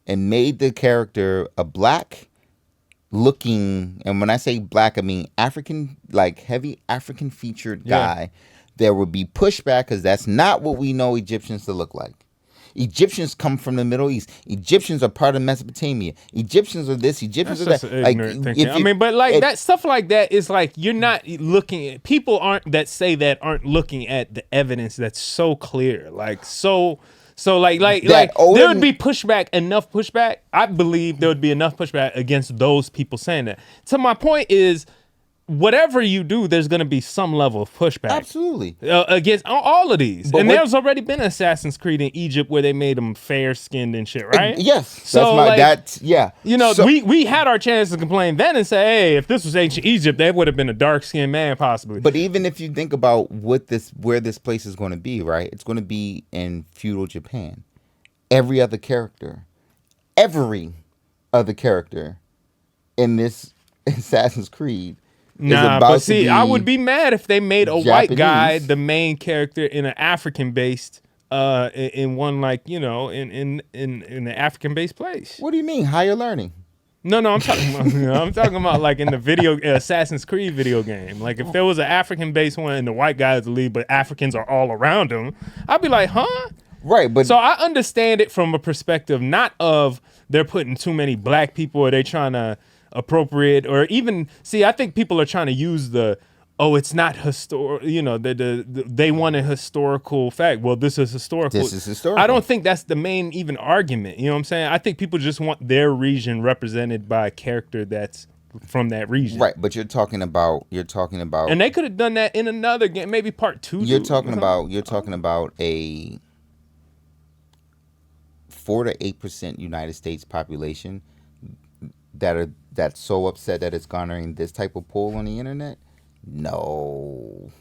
and made the character a black looking, and when I say black, I mean African, like heavy African featured guy, there would be pushback because that's not what we know Egyptians to look like. Egyptians come from the Middle East. Egyptians are part of Mesopotamia. Egyptians are this. Egyptians That's are that. just ignorant thinking. I mean, but like that stuff like that is like you're not looking at people that say that aren't looking at the evidence that's so clear, like so like there would be enough pushback. I believe there would be enough pushback against those people saying that. So my point is, whatever you do, there's going to be some level of pushback. Absolutely. Against all of these. And there's already been Assassin's Creed in Egypt where they made them fair-skinned and shit, right? Yes. So, You know, we had our chance to complain then and say, hey, if this was ancient Egypt, that would have been a dark-skinned man possibly. But even if you think about where this place is going to be, right? It's going to be in feudal Japan. Every other character in this Assassin's Creed but see, I would be mad if they made a white guy the main character in an African-based, in one like in an African-based place. What do you mean higher learning? No, I'm talking about. I'm talking about like in the Assassin's Creed video game. Like if there was an African-based one and the white guy is the lead, but Africans are all around him, I'd be like, huh? Right, but so I understand it from a perspective not of they're putting too many black people or they trying to appropriate or even see. I think people are trying to use it's not historical. They want a historical fact. Well, this is historical. This is historical. I don't think that's the main even argument. You know what I'm saying? I think people just want their region represented by a character that's from that region. Right, but you're talking about, and they could have done that in another game, maybe part 2. You're talking about a 4 to 8% United States population that's so upset that it's garnering this type of pull on the internet. No.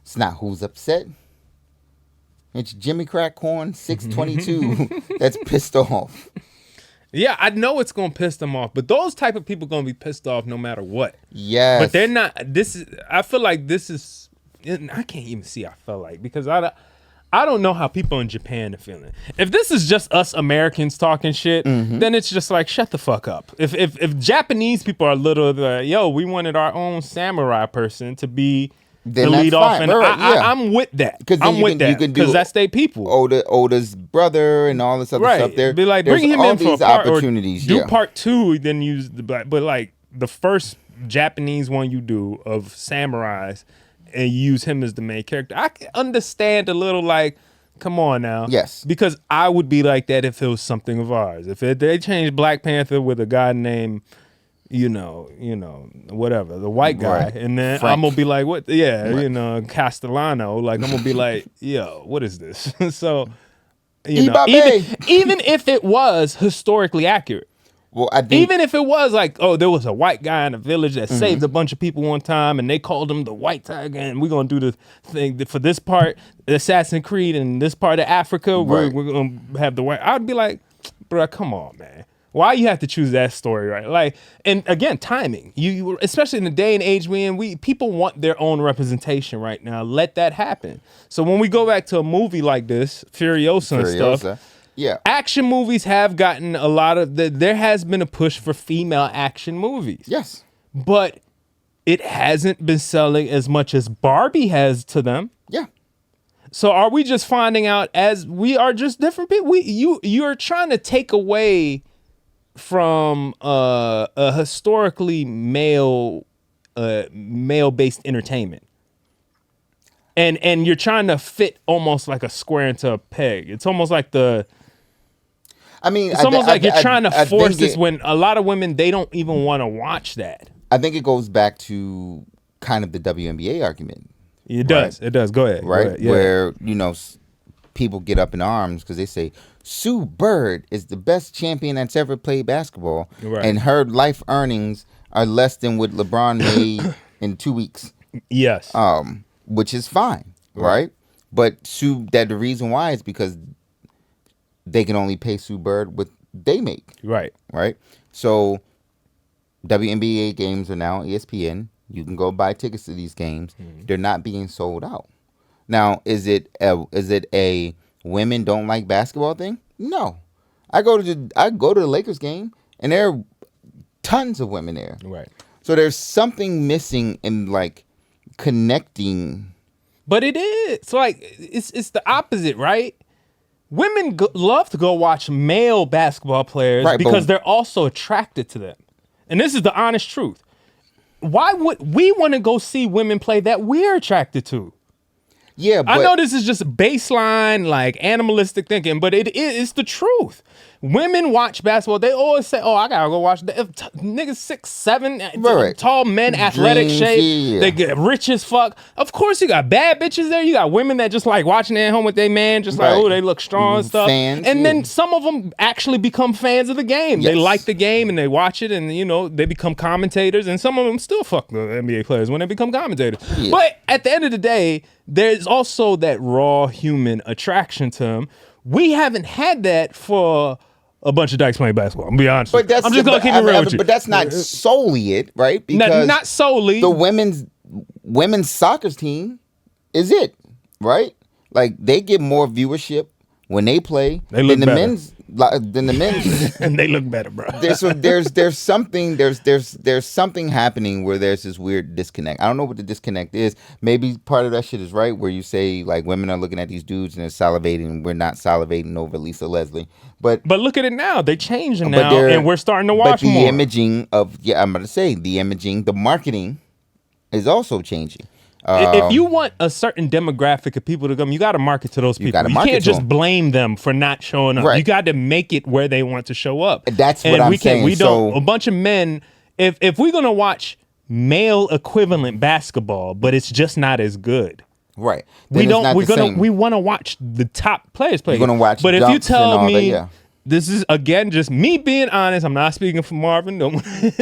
It's not who's upset. It's Jimmy Crackcorn 622 that's pissed off. Yeah, I know it's gonna piss them off, but those type of people gonna be pissed off no matter what. Yes, but they're not. I feel like this is. I can't even see. I feel like because I don't know how people in Japan are feeling. If this is just us Americans talking shit, then it's just like, shut the fuck up. If Japanese people are little, we wanted our own samurai person to be the lead off, and I'm with that. I'm with that because that's their people. Oda's brother and all this other stuff. There, be like, bring him in for a part, opportunities. Do part 2, then use the black. But like the first Japanese one you do of samurais, and use him as the main character. I can understand a little like, come on now. Yes. Because I would be like that if it was something of ours. If they changed Black Panther with a guy named, whatever, the white guy, right. and then Frank. I'm going to be like, what? Yeah, right. Castellano. Like, I'm going to be like, yo, what is this? So, even if it was historically accurate. Well, I think even if it was like, there was a white guy in a village that saved a bunch of people one time, and they called him the White Tiger, and we're gonna do the thing for this part, Assassin's Creed, and this part of Africa, right. we're gonna have the white. I'd be like, bro, come on, man. Why you have to choose that story, right? Like, and again, timing. You especially in the day and age we in, people want their own representation right now. Let that happen. So when we go back to a movie like this, Furiosa and stuff. Yeah, action movies have gotten a lot of there has been a push for female action movies. Yes, but it hasn't been selling as much as Barbie has to them. Yeah. So are we just finding out as we are just different people? You're trying to take away from a historically male based entertainment. And you're trying to fit almost like a square into a peg. It's almost like it's almost like you're trying to force this when a lot of women, they don't even want to watch that. I think it goes back to kind of the WNBA argument. It does. It does. Go ahead. Right? Go ahead. Yeah. Where, people get up in arms because they say, Sue Bird is the best champion that's ever played basketball. Right. And her life earnings are less than what LeBron made in 2 weeks. Yes. Which is fine. Right? But the reason why is because they can only pay Sue Bird what they make. Right. Right? So WNBA games are now on ESPN. You can go buy tickets to these games. They're not being sold out. Now, is it a women don't like basketball thing? No. I go to the Lakers game and there are tons of women there. Right. So there's something missing in like connecting. But it is like it's the opposite, right? Women love to go watch male basketball players because they're also attracted to them. And this is the honest truth. Why would we want to go see women play that we're attracted to? Yeah, but I know this is just baseline, like animalistic thinking, but it's the truth. Women watch basketball. They always say, "Oh, I gotta go watch the niggas 6'7", tall men, athletic shape. Yeah. They get rich as fuck." Of course, you got bad bitches there. You got women that just like watching it at home with their man, just like, oh, they look strong and stuff. Fans, and then some of them actually become fans of the game. Yes. They like the game and they watch it, and they become commentators. And some of them still fuck the NBA players when they become commentators. Yeah. But at the end of the day, there's also that raw human attraction to them. We haven't had that for a bunch of dykes playing basketball. I'm gonna be honest. I'm just gonna keep it real with you. But that's not solely it, right? Because not solely. The women's soccer team is it, right? Like they get more viewership when they play than the men's. And they look better, bro. There's something happening where there's this weird disconnect. I don't know what the disconnect is. Maybe part of that shit is right where you say like women are looking at these dudes and they're salivating. We're not salivating over Lisa Leslie, but look at it now. They're changing now, and we're starting to watch more. But the imaging of I'm going to say the marketing is also changing. If you want a certain demographic of people to come, you got to market to those people. You can't just blame them for not showing up. Right. You got to make it where they want to show up. That's what I'm saying. We don't. A bunch of men. If we're gonna watch male equivalent basketball, but it's just not as good. Right. We don't. We want to watch the top players play. We're gonna watch. But if you tell me. This is again just me being honest. I'm not speaking for Marvin,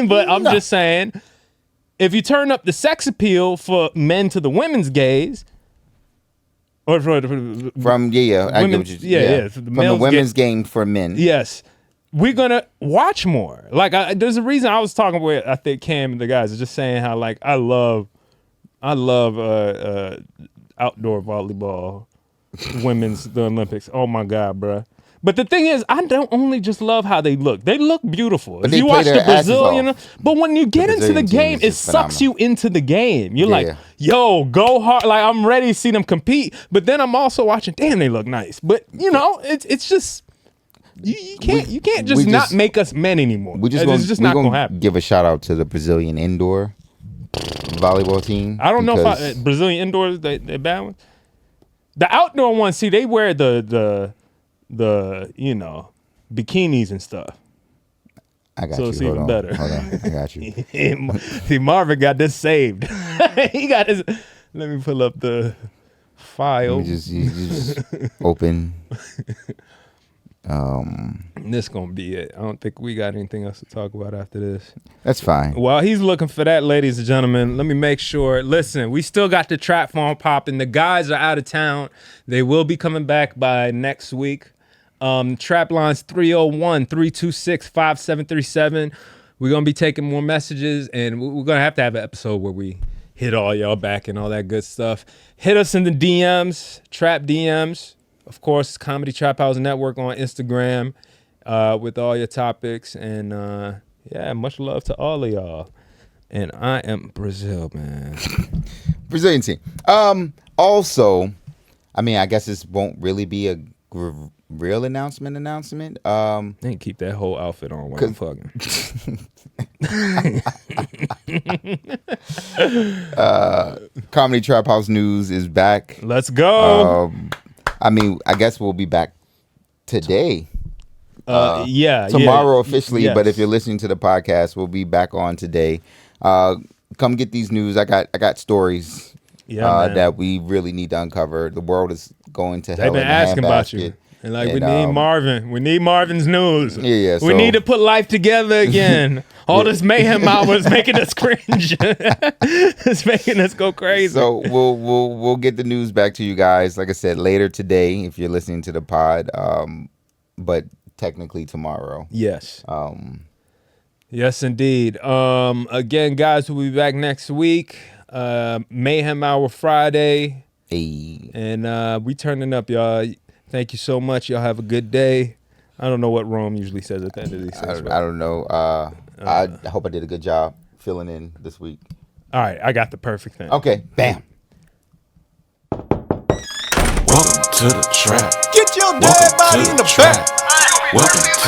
but I'm just saying. If you turn up the sex appeal for men to the women's gaze, or from the women's game for men, yes, we're gonna watch more. Like there's a reason I was talking with I think Cam and the guys are just saying how like I love outdoor volleyball, the Olympics. Oh my God, bruh. But the thing is, I don't only just love how they look. They look beautiful. If you watch the Brazilian, but when you get into the game, it sucks you into the game. You're like, yo, go hard. Like, I'm ready to see them compete. But then I'm also watching, damn, they look nice. But, it's just, you can't just not make us men anymore. It's just not going to happen. Give a shout out to the Brazilian indoor volleyball team. I don't know if Brazilian indoors, they bad ones. The outdoor ones, see, they wear the bikinis and stuff. I got so you. It's even better. Hold on. I got you. See, Marvin got this saved. He got his. Let me pull up the file. You just open. This gonna be it. I don't think we got anything else to talk about after this. That's fine. While he's looking for that, ladies and gentlemen, let me make sure. Listen, we still got the trap phone popping. The guys are out of town. They will be coming back by next week. Trap line's 301-326-5737. We're gonna be taking more messages, and we're gonna have an episode where we hit all y'all back and all that good stuff. Hit us in the DMs, Trap DMs. Of course, Comedy Trap House Network on Instagram with all your topics. And much love to all of y'all. And I am Brazil, man. Brazilian team. Also, I mean, I guess this won't really be a real announcement. Then keep that whole outfit on while I'm fucking. Comedy Trap House News is back. Let's go. I mean, I guess we'll be back today. Tomorrow officially, yes. But if you're listening to the podcast, we'll be back on today. Come get these news. I got stories that we really need to uncover. The world is going to hell. They've been asking about you. And we need Marvin. We need Marvin's news. Yeah. We need to put life together again. All this mayhem out was making us cringe. It's making us go crazy. So we'll get the news back to you guys. Like I said, later today if you're listening to the pod. But technically tomorrow. Yes. Yes, indeed. Again, guys, we'll be back next week. Mayhem Hour Friday. Hey. And we turning up, y'all. Thank you so much. Y'all have a good day. I don't know what Rome usually says at the end of these things. I don't know. I hope I did a good job filling in this week. All right, I got the perfect thing. Okay, bam. Welcome to the trap. Get your Welcome dead body to in the the trap. back. Welcome to